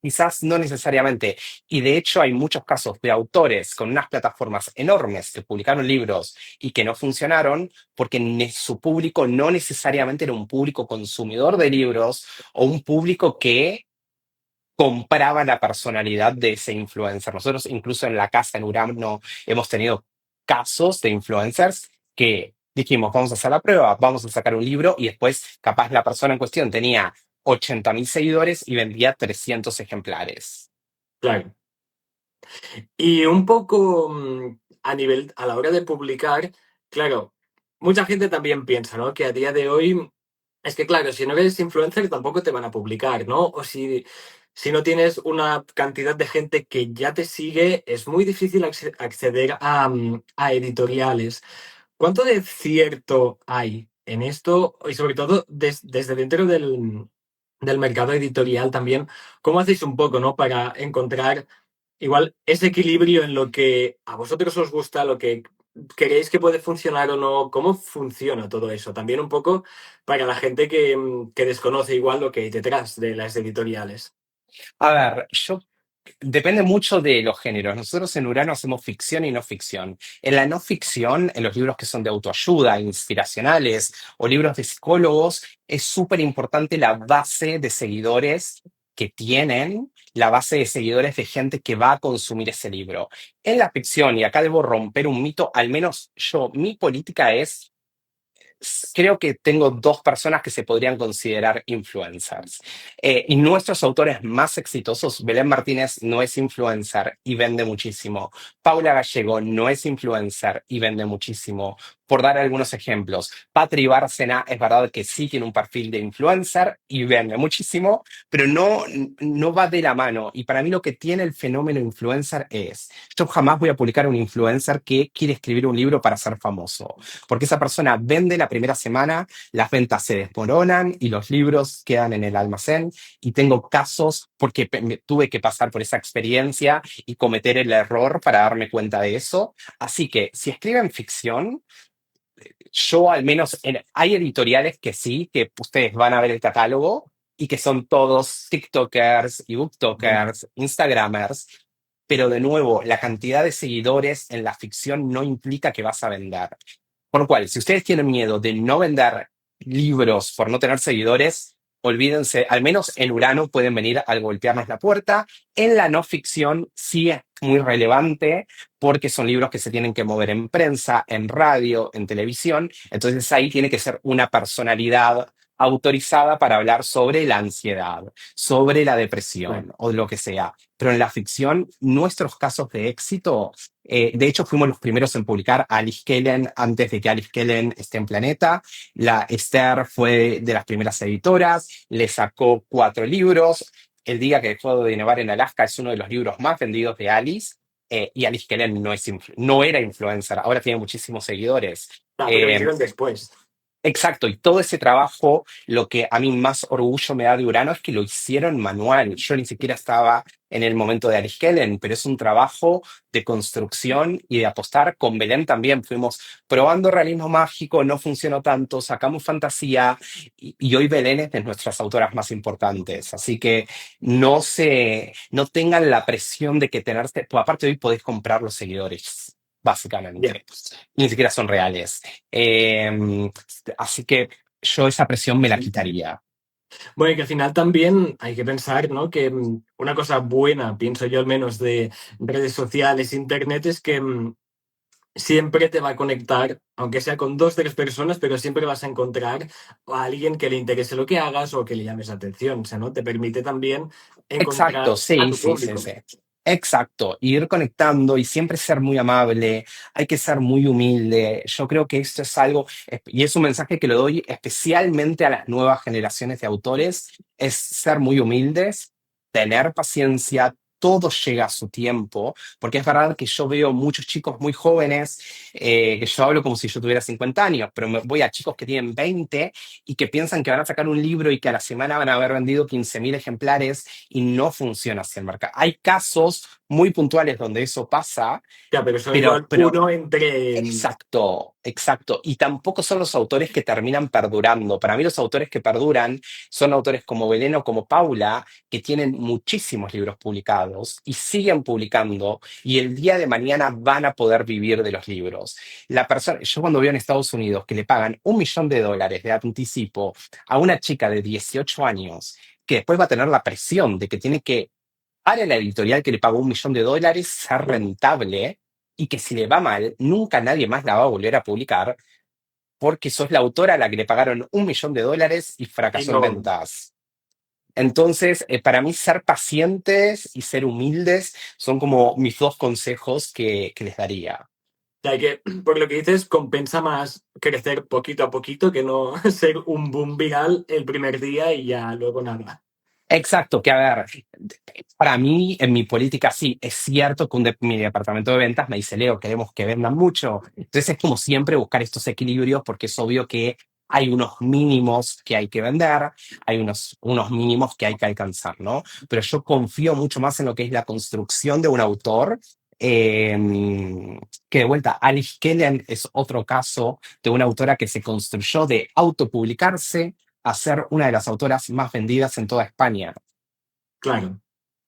quizás no necesariamente. Y de hecho hay muchos casos de autores con unas plataformas enormes que publicaron libros y que no funcionaron porque su público no necesariamente era un público consumidor de libros o un público que compraba la personalidad de ese influencer. Nosotros incluso en la casa en Urano hemos tenido casos de influencers que dijimos, vamos a hacer la prueba, vamos a sacar un libro y después capaz la persona en cuestión tenía 80.000 seguidores y vendía 300 ejemplares. claro. Y un poco a la hora de publicar, claro, mucha gente también piensa, ¿no? Que a día de hoy, es que claro, si no eres influencer tampoco te van a publicar, ¿no? O si no tienes una cantidad de gente que ya te sigue, es muy difícil acceder a editoriales. ¿Cuánto de cierto hay en esto? Y sobre todo desde dentro del mercado editorial también, ¿cómo hacéis un poco, ¿no? Para encontrar igual ese equilibrio en lo que a vosotros os gusta, lo que creéis que puede funcionar o no, cómo funciona todo eso. También un poco para la gente que desconoce igual lo que hay detrás de las editoriales. A ver, depende mucho de los géneros. Nosotros en Urano hacemos ficción y no ficción. En la no ficción, en los libros que son de autoayuda, inspiracionales o libros de psicólogos, es súper importante la base de seguidores que tienen, la base de seguidores de gente que va a consumir ese libro. En la ficción, y acá debo romper un mito, al menos yo, mi política es creo que tengo dos personas que se podrían considerar influencers. Y nuestros autores más exitosos, Belén Martínez no es influencer y vende muchísimo. Paula Gallego no es influencer y vende muchísimo. Por dar algunos ejemplos, Patri Bárcena es verdad que sí tiene un perfil de influencer y vende muchísimo, pero no va de la mano. Y para mí lo que tiene el fenómeno influencer es, yo jamás voy a publicar un influencer que quiere escribir un libro para ser famoso porque esa persona vende la primera semana, las ventas se desmoronan y los libros quedan en el almacén. Y tengo casos porque tuve que pasar por esa experiencia y cometer el error para darme cuenta de eso. Así que si escriben ficción, yo al menos, hay editoriales que sí, que ustedes van a ver el catálogo y que son todos TikTokers y Ujú. BookTokers, Instagramers, pero de nuevo, la cantidad de seguidores en la ficción no implica que vas a vender. Por lo cual, si ustedes tienen miedo de no vender libros por no tener seguidores, olvídense, al menos en Urano pueden venir a golpearnos la puerta. En la no ficción sí es muy relevante porque son libros que se tienen que mover en prensa, en radio, en televisión. Entonces ahí tiene que ser una personalidad autorizada para hablar sobre la ansiedad, sobre la Claro. depresión o lo que sea. Pero en la ficción, nuestros casos de éxito, de hecho, fuimos los primeros en publicar a Alice Kellen antes de que Alice Kellen esté en Planeta. La Esther fue de las primeras editoras, le sacó 4 libros. El día que dejó de nevar en Alaska es uno de los libros más vendidos de Alice. Y Alice Kellen no era influencer, ahora tiene muchísimos seguidores. Ah, pero Eh, vinieron después. Exacto, y todo ese trabajo, lo que a mí más orgullo me da de Urano es que lo hicieron manual. Yo ni siquiera estaba en el momento de Alice Kellen, pero es un trabajo de construcción y de apostar. Con Belén también fuimos probando realismo mágico, no funcionó tanto, sacamos fantasía y hoy Belén es de nuestras autoras más importantes. Así que no tengan la presión de que tenerse, pues aparte hoy podés comprar los seguidores, Ya. básicamente. Ni siquiera son reales. Así que yo esa presión me la quitaría. Bueno, y que al final también hay que pensar, ¿no? Que una cosa buena, pienso yo al menos, de redes sociales, internet, es que siempre te va a conectar, aunque sea con dos, tres personas, pero siempre vas a encontrar a alguien que le interese lo que hagas o que le llames la atención. O sea, ¿no? Te permite también Exacto, encontrar a sí, tu sí, sí, público. sí. Exacto, ir conectando y siempre ser muy amable, hay que ser muy humilde. Yo creo que esto es algo, y es un mensaje que lo doy especialmente a las nuevas generaciones de autores, es ser muy humildes, tener paciencia, todo llega a su tiempo, porque es verdad que yo veo muchos chicos muy jóvenes, que yo hablo como si yo tuviera 50 años, pero me voy a chicos que tienen 20 y que piensan que van a sacar un libro y que a la semana van a haber vendido 15.000 ejemplares y no funciona así el mercado. Hay casos muy puntuales donde eso pasa, Ya, pero son pero, igual pero uno entre... exacto, exacto. Y tampoco son los autores que terminan perdurando. Para mí los autores que perduran son autores como Belén o como Paula, que tienen muchísimos libros publicados y siguen publicando y el día de mañana van a poder vivir de los libros. Yo cuando veo en Estados Unidos que le pagan $1 millón de anticipo a una chica de 18 años, que después va a tener la presión de que tiene que para la editorial que le pagó $1 millón ser Claro. rentable y que si le va mal, nunca nadie más la va a volver a publicar porque sos la autora a la que le pagaron $1 millón y Y fracasó en no... ventas. Entonces, para mí, ser pacientes y ser humildes son como mis 2 consejos que les daría. O sea, que por lo que dices, compensa más crecer poquito a poquito que no ser un boom viral el primer día y ya luego nada. Exacto, que a ver, para mí, en mi política, sí, es cierto que mi departamento de ventas me dice, Leo, queremos que vendan mucho. Entonces es como siempre buscar estos equilibrios porque es obvio que hay unos mínimos que hay que vender, hay unos mínimos que hay que alcanzar, ¿no? Pero yo confío mucho más en lo que es la construcción de un autor. eh, que de vuelta, Alice Kellen es otro caso de una autora que se construyó de autopublicarse a ser una de las autoras más vendidas en toda España. Claro.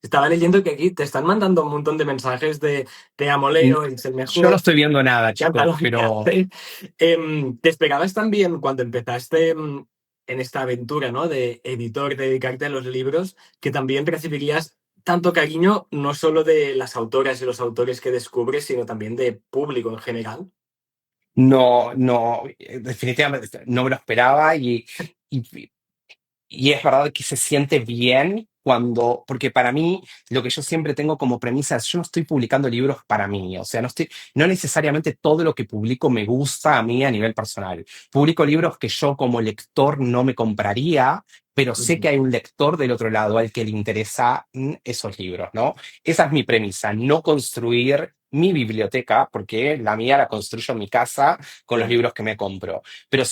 Estaba leyendo que aquí te están mandando un montón de mensajes de te amo Mm, Leo, eres el Yo no mejor, estoy viendo nada, me encanta chicos, lo que pero haces. ¿Te esperabas también cuando empezaste en esta aventura, ¿no? De editor, de dedicarte a los libros, que también recibirías tanto cariño, no solo de las autoras y los autores que descubres, sino también de público en general? no, no, definitivamente no me lo esperaba y, y es verdad que se siente bien porque para mí, lo que yo siempre tengo como premisa es, yo no estoy publicando libros para mí, o sea, no necesariamente todo lo que publico me gusta a mí a nivel personal. Publico libros que yo como lector no me compraría, pero sé que Ujú. hay un lector del otro lado al que le interesa esos libros, ¿no? Esa es mi premisa, no construir mi biblioteca, porque la mía la construyo en mi casa con los Claro. libros que me compro. Pero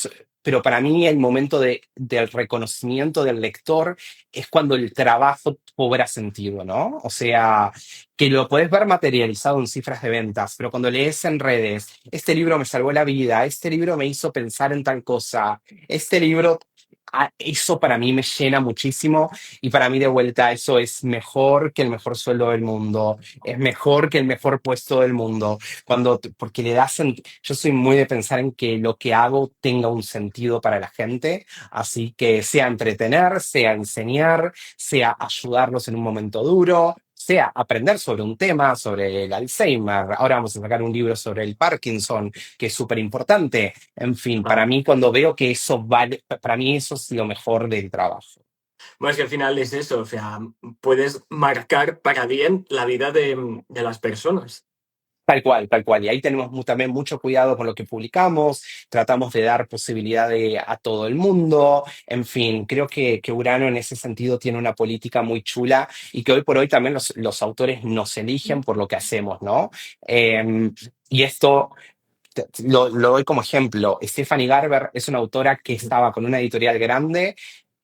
pero para mí el momento del reconocimiento del lector es cuando el trabajo cobra sentido, ¿no? O sea, que lo podés ver materializado en cifras de ventas, pero cuando lees en redes, este libro me salvó la vida, este libro me hizo pensar en tal cosa, este libro, eso para mí me llena muchísimo y para mí de vuelta eso es mejor que el mejor sueldo del mundo, es mejor que el mejor puesto del mundo, porque yo soy muy de pensar en que lo que hago tenga un sentido para la gente, así que sea entretener, sea enseñar, sea ayudarlos en un momento duro, sea aprender sobre un tema, sobre el Alzheimer. Ahora vamos a sacar un libro sobre el Parkinson, que es súper importante. En fin, para Ah, mí cuando veo que eso vale, para mí eso es lo mejor del trabajo. bueno, es que al final es eso, o sea, puedes marcar para bien la vida de las personas. Tal cual, tal cual. Y ahí tenemos también mucho cuidado con lo que publicamos, tratamos de dar posibilidad a todo el mundo. En fin, creo que Urano en ese sentido tiene una política muy chula y que hoy por hoy también los autores nos eligen por lo que hacemos, ¿no? Eh, y esto lo doy como ejemplo. Stephanie Garber es una autora que estaba con una editorial grande,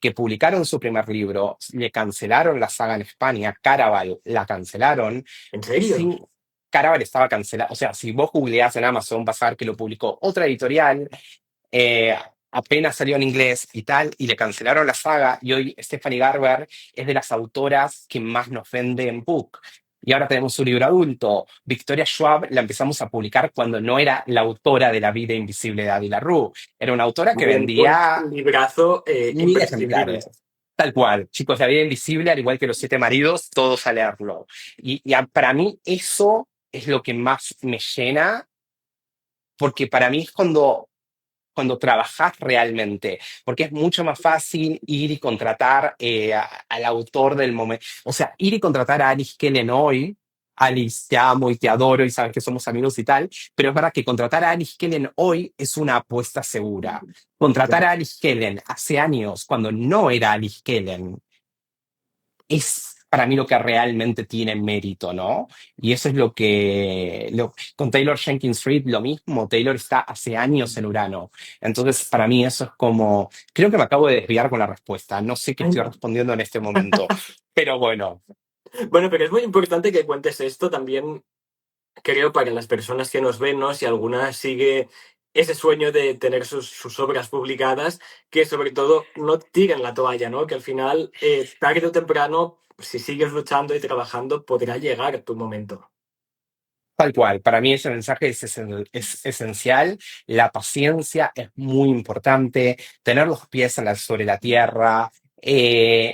que publicaron su primer libro, le cancelaron la saga en España, Caraval la cancelaron, ¿En serio? sin... Caraval estaba cancelado, o sea, si vos googleás en Amazon vas a ver que lo publicó otra editorial, eh, apenas salió en inglés y tal, y le cancelaron la saga, y hoy Stephanie Garber es de las autoras que más nos vende en book. Y ahora tenemos su libro adulto. Victoria Schwab la empezamos a publicar cuando no era la autora de La vida invisible de Adi LaRue. Era una autora que Un vendía librazo 1000 imprescindible. ejemplares. Tal cual. Chicos, La vida invisible, al igual que Los siete maridos, todos a leerlo. Para mí eso es lo que más me llena, porque para mí es cuando trabajas realmente, porque es mucho más fácil ir y contratar al autor del momento. O sea, ir y contratar a Alice Kellen hoy. Alice, te amo y te adoro y sabes que somos amigos y tal, pero es verdad que contratar a Alice Kellen hoy es una apuesta segura. Contratar a Alice Kellen hace años, cuando no era Alice Kellen, es para mí lo que realmente tiene mérito, ¿no? Y eso es con Taylor Jenkins Reid lo mismo, Taylor está hace años en Urano. Entonces, para mí eso es como, creo que me acabo de desviar con la respuesta, no sé qué estoy respondiendo en este momento, pero bueno, Bueno, pero es muy importante que cuentes esto también, creo, para las personas que nos ven, ¿no? Si alguna sigue ese sueño de tener sus obras publicadas, que sobre todo no tiren la toalla, ¿no? Que al final, tarde o temprano, si sigues luchando y trabajando, podrá llegar tu momento. tal cual, para mí ese mensaje es esencial, la paciencia es muy importante, tener los pies sobre la tierra.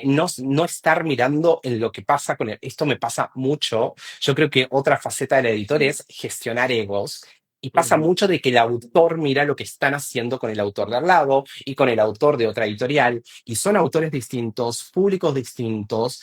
No estar mirando en lo que pasa con él. Esto me pasa mucho. Yo creo que otra faceta del editor es gestionar egos. Y pasa Ujú. mucho de que el autor mira lo que están haciendo con el autor de al lado y con el autor de otra editorial. Y son autores distintos, públicos distintos,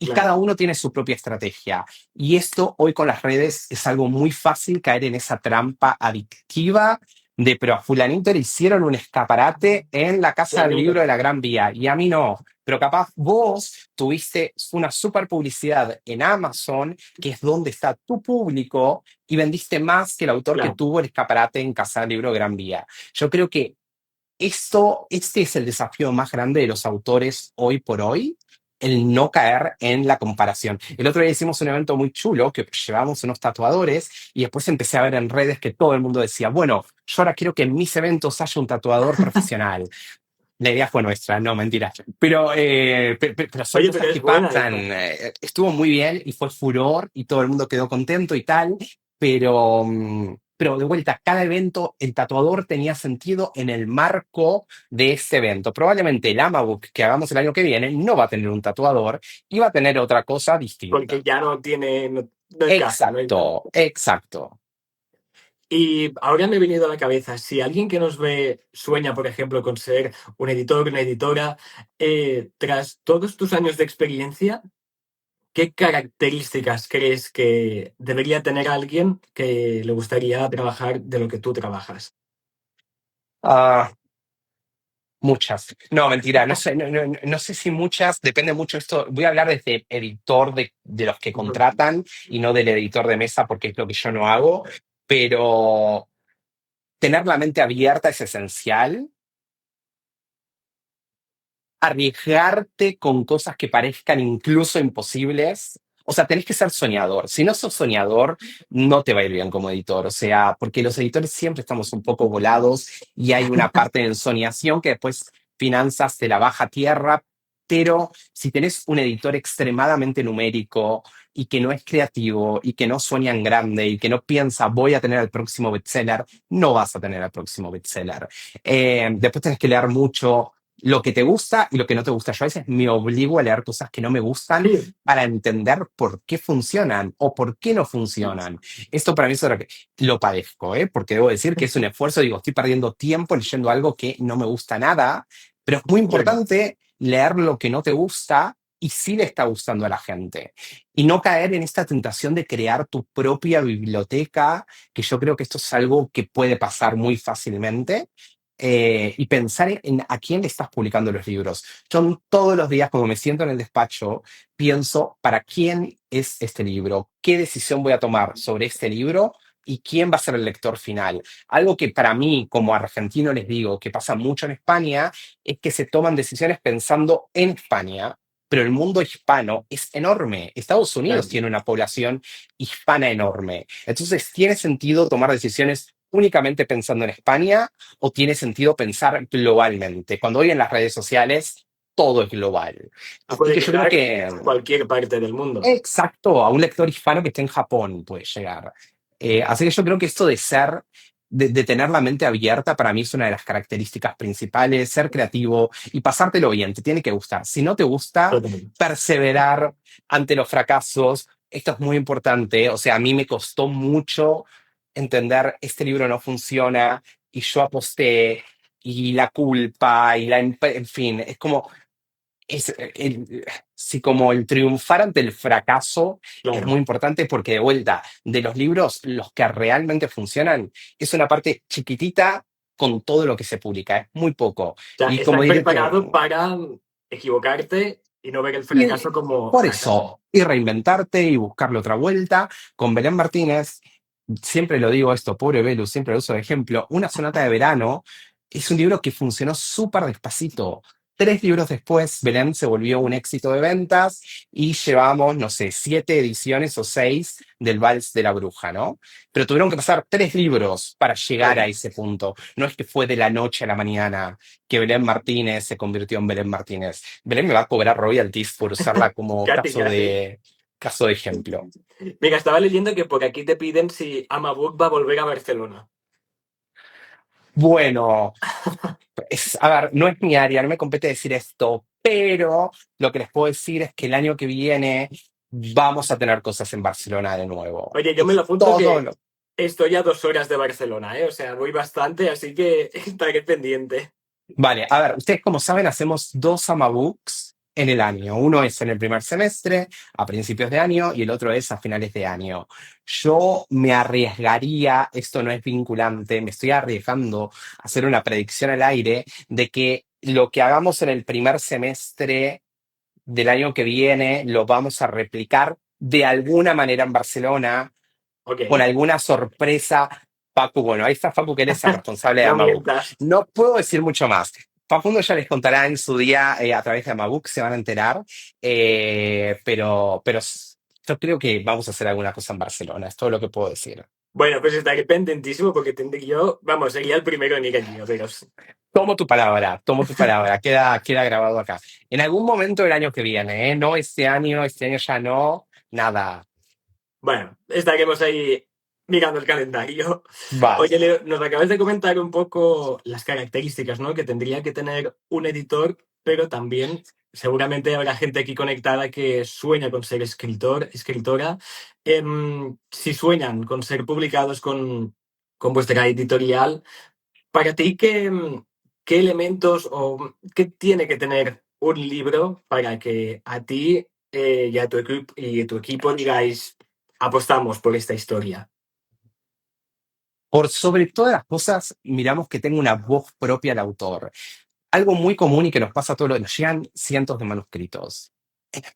y Claro. cada uno tiene su propia estrategia. Y esto hoy con las redes es algo muy fácil caer en esa trampa adictiva de, pero a fulanito le hicieron un escaparate en la Casa del Libro de la Gran Vía y a mí no. Pero capaz vos tuviste una super publicidad en Amazon, que es donde está tu público, y vendiste más que el autor que Claro. tuvo el escaparate en Casa del Libro de Gran Vía. Yo creo que este es el desafío más grande de los autores hoy por hoy, el no caer en la comparación. El otro día hicimos un evento muy chulo que llevamos unos tatuadores y después empecé a ver en redes que todo el mundo decía, bueno, yo ahora quiero que en mis eventos haya un tatuador profesional. La idea fue nuestra, no, mentira. Pero son Oye, cosas pero es que buena pasan. esa. Estuvo muy bien y fue furor y todo el mundo quedó contento y tal, pero de vuelta, cada evento, el tatuador tenía sentido en el marco de ese evento. Probablemente el Amabook que hagamos el año que viene no va a tener un tatuador y va a tener otra cosa Porque distinta. ya no tiene, no encaja, no encaja. Exacto, exacto. Y ahora me ha venido a la cabeza, si alguien que nos ve sueña, por ejemplo, con ser un editor, una editora, tras todos tus años de experiencia, ¿qué características crees que debería tener alguien que le gustaría trabajar de lo que tú trabajas? Ah, muchas. No, mentira, no sé, no sé si muchas, depende mucho esto. Voy a hablar desde editor de los que Ujú. contratan y no del editor de mesa porque es lo que yo no hago, pero tener la mente abierta es esencial. Arriesgarte con cosas que parezcan incluso imposibles. O sea, tenés que ser soñador. Si no sos soñador, no te va a ir bien como editor. O sea, porque los editores siempre estamos un poco volados y hay una parte de ensoñación que después finanzas de la baja tierra. Pero si tenés un editor extremadamente numérico y que no es creativo y que no sueña en grande y que no piensa voy a tener el próximo bestseller, no vas a tener el próximo bestseller. Después tenés que leer mucho, lo que te gusta y lo que no te gusta. Yo a veces me obligo a leer cosas que no me gustan Sí. para entender por qué funcionan o por qué no funcionan. Esto para mí es lo padezco, ¿eh? Porque debo decir que es un esfuerzo, digo, estoy perdiendo tiempo leyendo algo que no me gusta nada, pero es muy Claro. importante leer lo que no te gusta y sí le está gustando a la gente. Y no caer en esta tentación de crear tu propia biblioteca, que yo creo que esto es algo que puede pasar muy fácilmente. Y pensar en a quién le estás publicando los libros. Yo todos los días, como me siento en el despacho, pienso para quién es este libro, qué decisión voy a tomar sobre este libro y quién va a ser el lector final. Algo que para mí, como argentino, les digo que pasa mucho en España, es que se toman decisiones pensando en España, pero el mundo hispano es enorme. Estados Unidos Claro. tiene una población hispana enorme. Entonces, ¿tiene sentido tomar decisiones únicamente pensando en España o tiene sentido pensar globalmente? Cuando hoy en las redes sociales todo es global. Así Puede que yo creo llegar que, a cualquier parte del mundo. exacto, a un lector hispano que esté en Japón puede llegar. Así que yo creo que esto de ser, de tener la mente abierta, para mí es una de las características principales, ser creativo y pasártelo bien, te tiene que gustar. Si no te gusta, Totalmente. perseverar ante los fracasos, esto es muy importante. O sea, a mí me costó mucho entender, este libro no funciona y yo aposté y la culpa y en fin, es como es, sí, como el triunfar ante el fracaso es muy Claro. importante porque de vuelta, de los libros, los que realmente funcionan, es una parte chiquitita con todo lo que se publica, es muy poco. O sea, Y como estar diría, preparado para equivocarte y no ver el y fracaso como por fracaso. eso, y reinventarte y buscarle otra vuelta. Con Belén Martínez, siempre lo digo esto, pobre Belu, siempre lo uso de ejemplo, Una sonata de verano es un libro que funcionó súper despacito. 3 libros después, Belén se volvió un éxito de ventas y llevamos, no sé, 7 ediciones o 6 del Vals de la Bruja, ¿no? Pero tuvieron que pasar 3 libros para llegar a Claro. ese punto. No es que fue de la noche a la mañana que Belén Martínez se convirtió en Belén Martínez. Belén me va a cobrar royalties por usarla como Casi, casi. caso de ejemplo. Mira, estaba leyendo que por aquí te piden si Amabook va a volver a Barcelona. Bueno, a ver, no es mi área, no me compete decir esto, pero lo que les puedo decir es que el año que viene vamos a tener cosas en Barcelona de nuevo. Oye, yo me lo Y apunto todo que lo... estoy a 2 horas de Barcelona, ¿eh? O sea, voy bastante, así que estaré pendiente. Vale, a ver, ustedes como saben hacemos 2 Amabooks en el año. Uno es en el primer semestre, a principios de año, y el otro es a finales de año. Yo me arriesgaría, esto no es vinculante, me estoy arriesgando a hacer una predicción al aire de que lo que hagamos en el primer semestre del año que viene lo vamos a replicar de alguna manera en Barcelona, Ok, con alguna sorpresa. Facu, bueno, ahí está Facu, que eres el responsable de no Amabook. mientas. No puedo decir mucho más. Facundo ya les contará en su día a través de Amabook, se van a enterar, pero yo creo que vamos a hacer alguna cosa en Barcelona, es todo lo que puedo decir. Bueno, pues estaré pendentísimo porque tendré yo, vamos, sería el primero en ir allí, a veros. Tomo tu palabra, queda grabado acá. En algún momento del año que viene, ¿eh? No este año ya no, nada. Bueno, estaremos ahí mirando el calendario. Oye, Vale. Leo, nos acabas de comentar un poco las características, ¿no? Que tendría que tener un editor, pero también seguramente habrá gente aquí conectada que sueña con ser escritor, escritora. Si sueñan con ser publicados con vuestra editorial, para ti, ¿qué elementos o qué tiene que tener un libro para que a ti y a y a tu equipo digáis, apostamos por esta historia? Por sobre todas las cosas, miramos que tenga una voz propia el autor. Algo muy común y que nos pasa a todos, nos llegan cientos de manuscritos.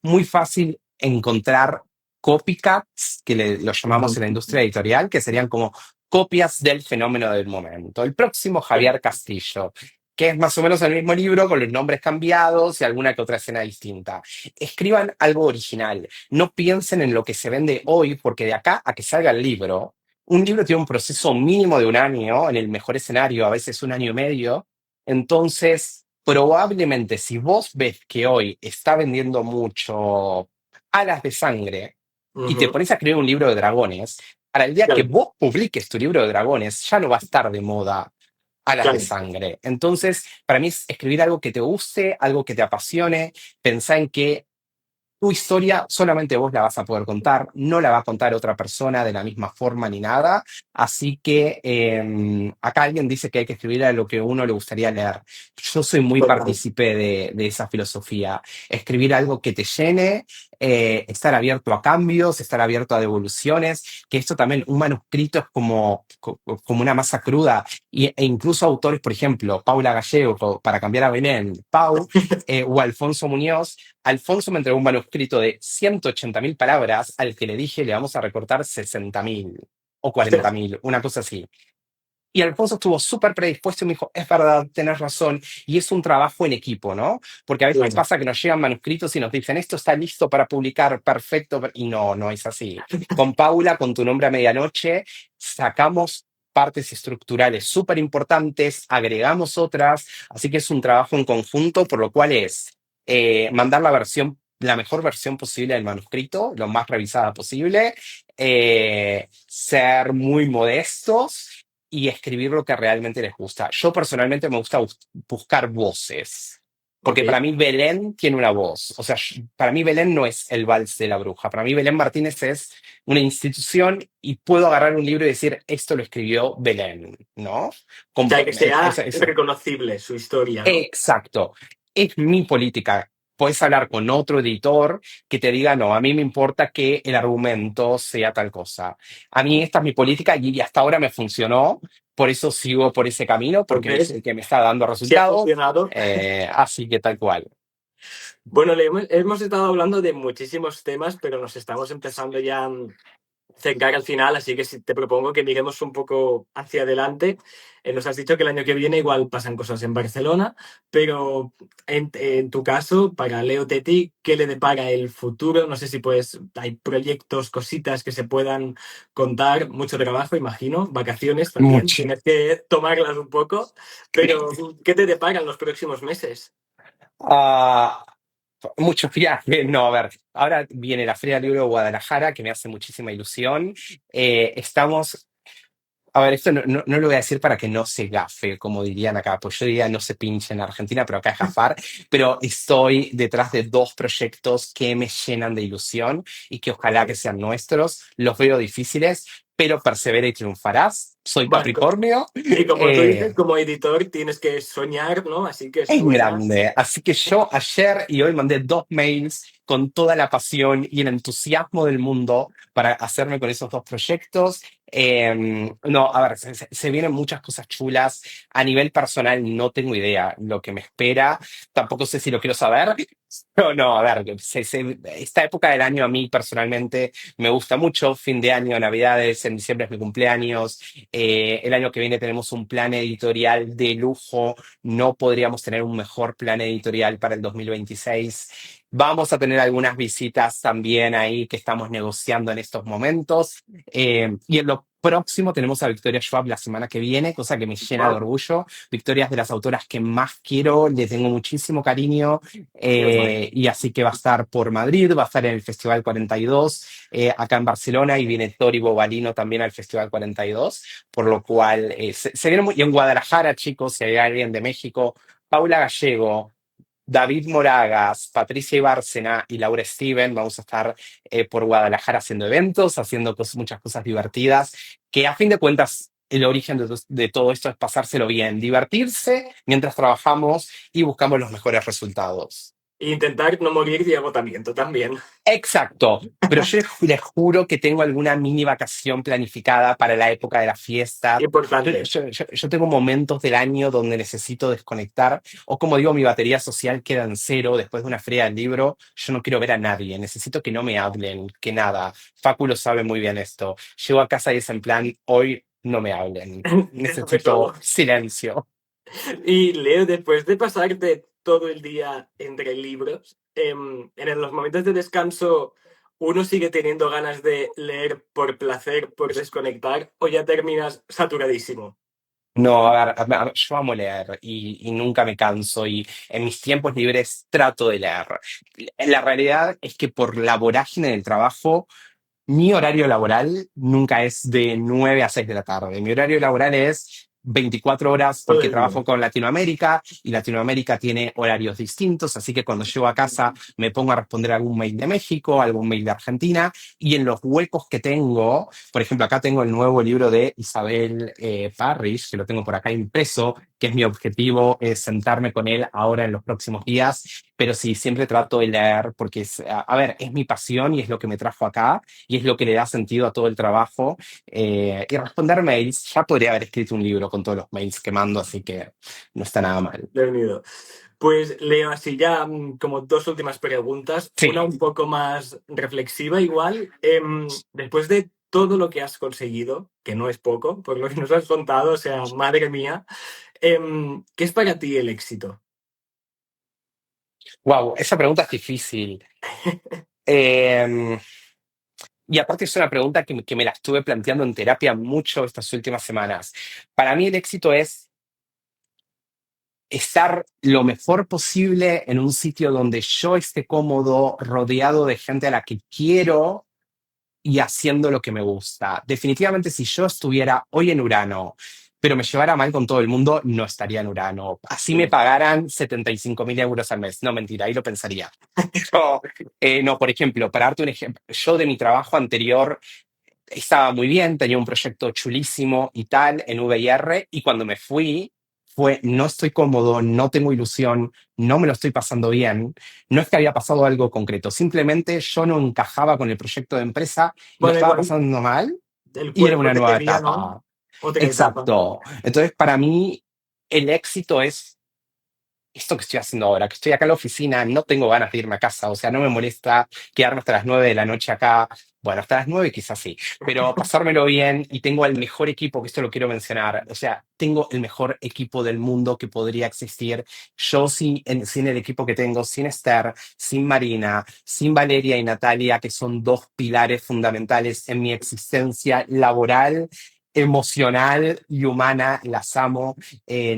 Muy fácil encontrar copycats, que lo llamamos Ujú. en la industria editorial, que serían como copias del fenómeno del momento. El próximo Javier Castillo, que es más o menos el mismo libro con los nombres cambiados y alguna que otra escena distinta. Escriban algo original. No piensen en lo que se vende hoy, porque de acá a que salga el libro, un libro tiene un proceso mínimo de un año, en el mejor escenario, a veces un año y medio. Entonces, probablemente si vos ves que hoy está vendiendo mucho Alas de Sangre y te Ujú. pones a escribir un libro de dragones, para el día que Claro. vos publiques tu libro de dragones ya no va a estar de moda a las de Claro, sangre. Entonces, para mí es escribir algo que te guste, algo que te apasione, pensar en que tu historia solamente vos la vas a poder contar, no la va a contar otra persona de la misma forma ni nada. Así que acá alguien dice que hay que escribir a lo que uno le gustaría leer. Yo soy muy total. partícipe de esa filosofía. Escribir algo que te llene, estar abierto a cambios, estar abierto a devoluciones, que esto también, un manuscrito es como una masa cruda. E incluso autores, por ejemplo, Paula Gallego, para cambiar a Belén, Pau, o Alfonso Muñoz. Alfonso me entregó un manuscrito de 180.000 palabras al que le dije le vamos a recortar 60.000 o Ostras, 40.000, una cosa así. Y Alfonso estuvo súper predispuesto y me dijo, es verdad, tenés razón. Y es un trabajo en equipo, ¿no? Porque a veces claro. pasa que nos llegan manuscritos y nos dicen, esto está listo para publicar, perfecto. Y no, no es así. Con Paula, con Tu nombre a medianoche, sacamos partes estructurales súper importantes, agregamos otras, así que es un trabajo en conjunto, por lo cual es mandar la mejor versión posible del manuscrito, lo más revisada posible, ser muy modestos y escribir lo que realmente les gusta. Yo personalmente me gusta buscar voces, Ok. porque para mí Belén tiene una voz. O sea, para mí Belén no es el vals de la bruja. Para mí Belén Martínez es una institución y puedo agarrar un libro y decir, esto lo escribió Belén, ¿no? O sea, que sea Esa, reconocible su historia, ¿no? exacto. Es mi política. Puedes hablar con otro editor que te diga, no, a mí me importa que el argumento sea tal cosa. A mí esta es mi política y hasta ahora me funcionó, por eso sigo por ese camino, porque es Entonces, el que me está dando si ha resultados. funcionado. Así que tal cual. Bueno, hemos estado hablando de muchísimos temas, pero nos estamos empezando ya acercar al final, así que te propongo que miremos un poco hacia adelante. Nos has dicho que el año que viene igual pasan cosas en Barcelona, pero en tu caso, para Leo Tetti, ¿qué le depara el futuro? No sé si pues hay proyectos, cositas que se puedan contar, mucho trabajo, imagino, vacaciones también, Mucho. tienes que tomarlas un poco, pero ¿qué te deparan los próximos meses? Ah, muchos viajes. No, a ver, ahora viene la Feria del Libro de Guadalajara, que me hace muchísima ilusión. Estamos. A ver, esto no lo voy a decir para que no se gafe, como dirían acá, pues yo diría no se pinche en Argentina, pero acá es gafar, pero estoy detrás de dos proyectos que me llenan de ilusión y que ojalá que sean nuestros. Los veo difíciles, pero persevera y triunfarás. Soy Bueno, Capricornio. y como tú dices, eh, como editor tienes que soñar, ¿no? Así que Es sueña. grande. Así que yo ayer y hoy mandé dos mails con toda la pasión y el entusiasmo del mundo para hacerme con esos dos proyectos. No, a ver, se vienen muchas cosas chulas. A nivel personal no tengo idea lo que me espera. Tampoco sé si lo quiero saber. No, no, a ver, esta época del año a mí personalmente me gusta mucho. Fin de año, Navidades, en diciembre es mi cumpleaños. El año que viene tenemos un plan editorial de lujo, no podríamos tener un mejor plan editorial para el 2026. Vamos a tener algunas visitas también ahí que estamos negociando en estos momentos. Y en lo próximo tenemos a Victoria Schwab la semana que viene, cosa que me llena de Wow, orgullo. Victoria es de las autoras que más quiero, le tengo muchísimo cariño. qué guay. Y así que va a estar por Madrid, va a estar en el Festival 42, acá en Barcelona, y viene Tori Bobalino también al Festival 42, por lo cual se viene muy. Y en Guadalajara, chicos, si hay alguien de México, Paula Gallego, David Moragas, Patricia Ibárcena y Laura Steven, vamos a estar por Guadalajara haciendo eventos, haciendo muchas cosas divertidas, que a fin de cuentas el origen de todo esto es pasárselo bien, divertirse mientras trabajamos y buscamos los mejores resultados. E intentar no morir de agotamiento también. Exacto, pero yo les juro que tengo alguna mini vacación planificada para la época de la fiesta. Importante. Yo tengo momentos del año donde necesito desconectar, o como digo, mi batería social queda en cero después de una feria del libro. Yo no quiero ver a nadie, necesito que no me hablen, que nada. Facu lo sabe muy bien esto. Llego a casa y es en plan, hoy no me hablen, Déjame solo. necesito silencio. Y Leo, después de pasarte todo el día entre libros, los momentos de descanso, ¿uno sigue teniendo ganas de leer por placer, por desconectar, o ya terminas saturadísimo? No, a ver, yo amo leer y nunca me canso y en mis tiempos libres trato de leer. La realidad es que por la vorágine del trabajo, mi horario laboral nunca es de 9 a 6 de la tarde. Mi horario laboral es 24 horas Todo porque el día. trabajo con Latinoamérica y Latinoamérica tiene horarios distintos, así que cuando llego a casa me pongo a responder algún mail de México, algún mail de Argentina y en los huecos que tengo, por ejemplo, acá tengo el nuevo libro de Isabel Parrish, que lo tengo por acá impreso, que es mi objetivo, es sentarme con él ahora en los próximos días, pero sí, siempre trato de leer porque es, a ver, es mi pasión y es lo que me trajo acá y es lo que le da sentido a todo el trabajo y responder mails, ya podría haber escrito un libro con todos los mails que mando, así que no está nada mal. Bienvenido. Pues Leo, así ya como dos últimas preguntas, una Sí, un poco más reflexiva igual. Después de todo lo que has conseguido, que no es poco, por lo que nos has contado, o sea, madre mía, ¿qué es para ti el éxito? wow, esa pregunta es difícil. Eh, y aparte es una pregunta que me la estuve planteando en terapia mucho estas últimas semanas. Para mí el éxito es estar lo mejor posible en un sitio donde yo esté cómodo, rodeado de gente a la que quiero y haciendo lo que me gusta. Definitivamente, si yo estuviera hoy en Urano, pero me llevara mal con todo el mundo, no estaría en Urano. Así me pagaran 75.000 euros al mes. No, mentira, ahí lo pensaría. No, no, por ejemplo, para darte un ejemplo, yo de mi trabajo anterior estaba muy bien, tenía un proyecto chulísimo y tal en VIR y cuando me fui fue no estoy cómodo, no tengo ilusión, no me lo estoy pasando bien, no es que había pasado algo concreto, simplemente yo no encajaba con el proyecto de empresa, lo Bueno, estaba igual pasando mal el y era cuerpo una te nueva pedía, ¿no? etapa. Otra etapa. Exacto. Entonces, para mí, el éxito es esto que estoy haciendo ahora, que estoy acá en la oficina, no tengo ganas de irme a casa, o sea, no me molesta quedarme hasta las 9 de la noche acá, bueno, hasta las 9 quizás sí, pero pasármelo bien y tengo el mejor equipo, que esto lo quiero mencionar, o sea, tengo el mejor equipo del mundo que podría existir. Yo sin el equipo que tengo, sin Esther, sin Marina, sin Valeria y Natalia, que son dos pilares fundamentales en mi existencia laboral, emocional y humana, las amo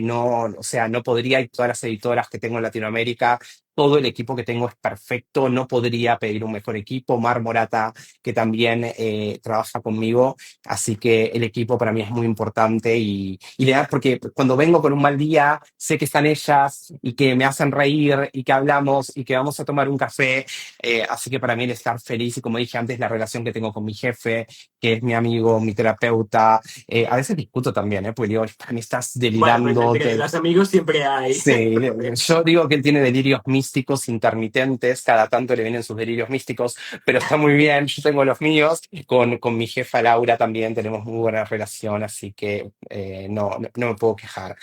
no, o sea, no podría, y todas las editoras que tengo en Latinoamérica, todo el equipo que tengo es perfecto, no podría pedir un mejor equipo. Mar Morata, que también trabaja conmigo, así que el equipo para mí es muy importante y le da, porque cuando vengo con un mal día, sé que están ellas y que me hacen reír y que hablamos y que vamos a tomar un café, así que para mí el estar feliz y como dije antes, la relación que tengo con mi jefe, que es mi amigo, mi terapeuta, a veces discuto también, porque digo, para mí estás Bueno, pues delirando. entre los amigos siempre hay. Sí, yo digo que él tiene delirios místicos intermitentes, cada tanto le vienen sus delirios místicos, pero está muy bien, yo tengo los míos, con mi jefa Laura también tenemos muy buena relación, así que no me puedo quejar.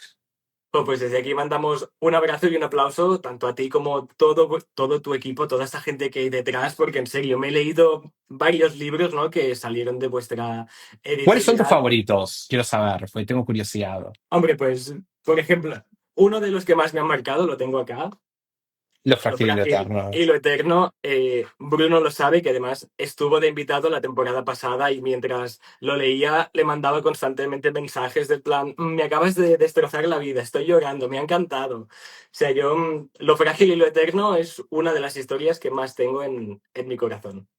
Bueno, pues desde aquí mandamos un abrazo y un aplauso tanto a ti como todo tu equipo, toda esta gente que hay detrás, porque en serio me he leído varios libros, ¿no? Que salieron de vuestra ¿Cuáles son tus editorial. favoritos? Quiero saber, porque tengo curiosidad. Hombre, pues, por ejemplo, uno de los que más me han marcado, lo tengo acá, Los Lo frágiles y lo frágil eterno. y lo eterno. Bruno lo sabe, que además estuvo de invitado la temporada pasada y mientras lo leía le mandaba constantemente mensajes del plan, me acabas de destrozar la vida, estoy llorando, me ha encantado. O sea, yo, Lo frágil y lo eterno es una de las historias que más tengo en mi corazón.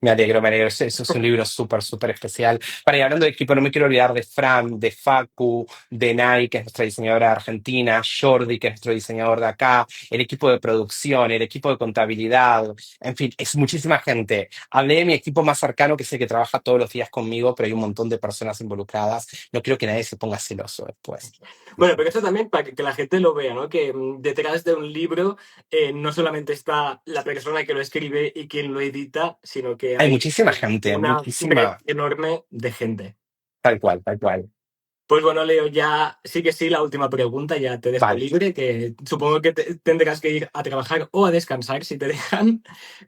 Me alegro, me alegro. Eso es un libro súper, súper especial. Para ir hablando de equipo, no me quiero olvidar de Fran, de Facu, de Nai, que es nuestra diseñadora de Argentina, Jordi, que es nuestro diseñador de acá, el equipo de producción, el equipo de contabilidad, en fin, es muchísima gente. Hablé de mi equipo más cercano, que sé que trabaja todos los días conmigo, pero hay un montón de personas involucradas. No quiero que nadie se ponga celoso después. Bueno, pero eso también para que la gente lo vea, ¿no? Que detrás de un libro no solamente está la persona que lo escribe y quien lo edita, sino que Hay hay muchísima gente, una red muchísima, enorme de gente. tal cual, tal cual. Pues bueno, Leo, ya sí que sí, la última pregunta, ya te dejo Vale. libre, que supongo que tendrás que ir a trabajar o a descansar si te dejan.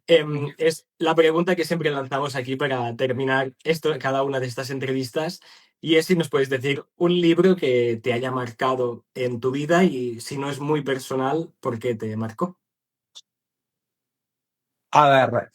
Es la pregunta que siempre lanzamos aquí para terminar cada una de estas entrevistas, y es si nos puedes decir un libro que te haya marcado en tu vida y si no es muy personal, ¿por qué te marcó? A ver,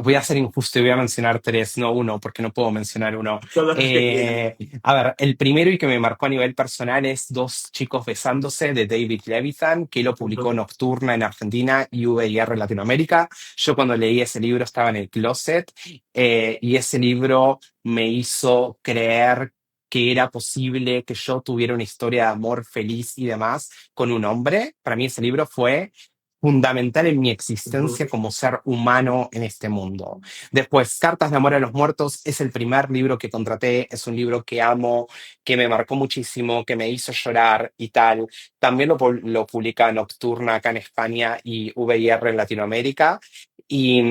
voy a ser injusto y voy a mencionar tres, no uno, porque no puedo mencionar uno. Todos los que quieras. A ver, el primero y que me marcó a nivel personal es Dos chicos besándose de David Levithan, que lo publicó Ujú. Nocturna en Argentina y VIR en Latinoamérica. Yo cuando leí ese libro estaba en el closet y ese libro me hizo creer que era posible que yo tuviera una historia de amor feliz y demás con un hombre. Para mí ese libro fue fundamental en mi Ujú. existencia como ser humano en este mundo. Después, Cartas de Amor a los Muertos es el primer libro que contraté, es un libro que amo, que me marcó muchísimo, que me hizo llorar y tal. También lo publica Nocturna acá en España y VIR en Latinoamérica. Y,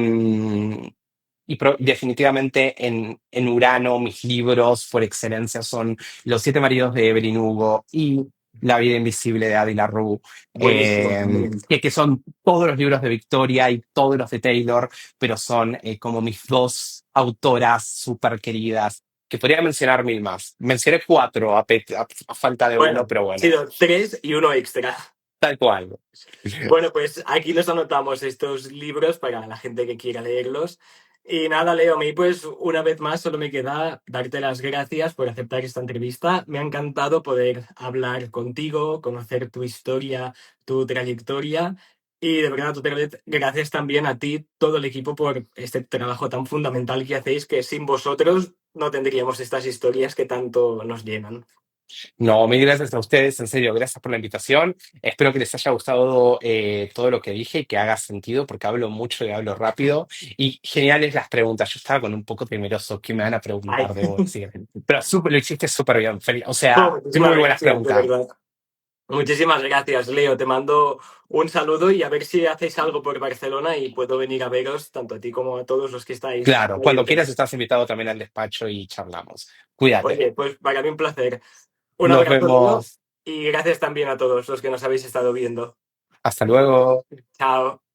definitivamente en Urano mis libros por excelencia son Los siete maridos de Evelyn Hugo y La vida invisible de Adi LaRue, Buenísimo también. que son todos los libros de Victoria y todos los de Taylor, pero son como mis dos autoras súper queridas, que podría mencionar mil más. Mencioné cuatro a falta de uno, Bueno, pero han bueno, sido 3 y uno extra. tal cual. Bueno, pues aquí los anotamos estos libros para la gente que quiera leerlos. Y nada, Leo, a mí pues una vez más solo me queda darte las gracias por aceptar esta entrevista. Me ha encantado poder hablar contigo, conocer tu historia, tu trayectoria y de verdad otra vez gracias también a ti, todo el equipo, por este trabajo tan fundamental que hacéis, que sin vosotros no tendríamos estas historias que tanto nos llenan. No, mil gracias a ustedes, en serio, gracias por la invitación. Espero que les haya gustado todo lo que dije y que haga sentido, porque hablo mucho y hablo rápido. Y geniales las preguntas. Yo estaba con un poco temeroso, ¿qué me van a Ay, preguntar? Debo decir. Pero lo hiciste súper bien, O no, sea, muchísimas muy buenas gracias, de preguntas. verdad. Muchísimas gracias, Leo. Te mando un saludo y a ver si hacéis algo por Barcelona y puedo venir a veros, tanto a ti como a todos los que estáis Claro, cuando quieras oyentes. estás invitado también al despacho y charlamos. Cuídate. Oye, pues para mí un placer. Un Nos abrazo, Leo, vemos. y gracias también a todos los que nos habéis estado viendo. Hasta luego. Chao.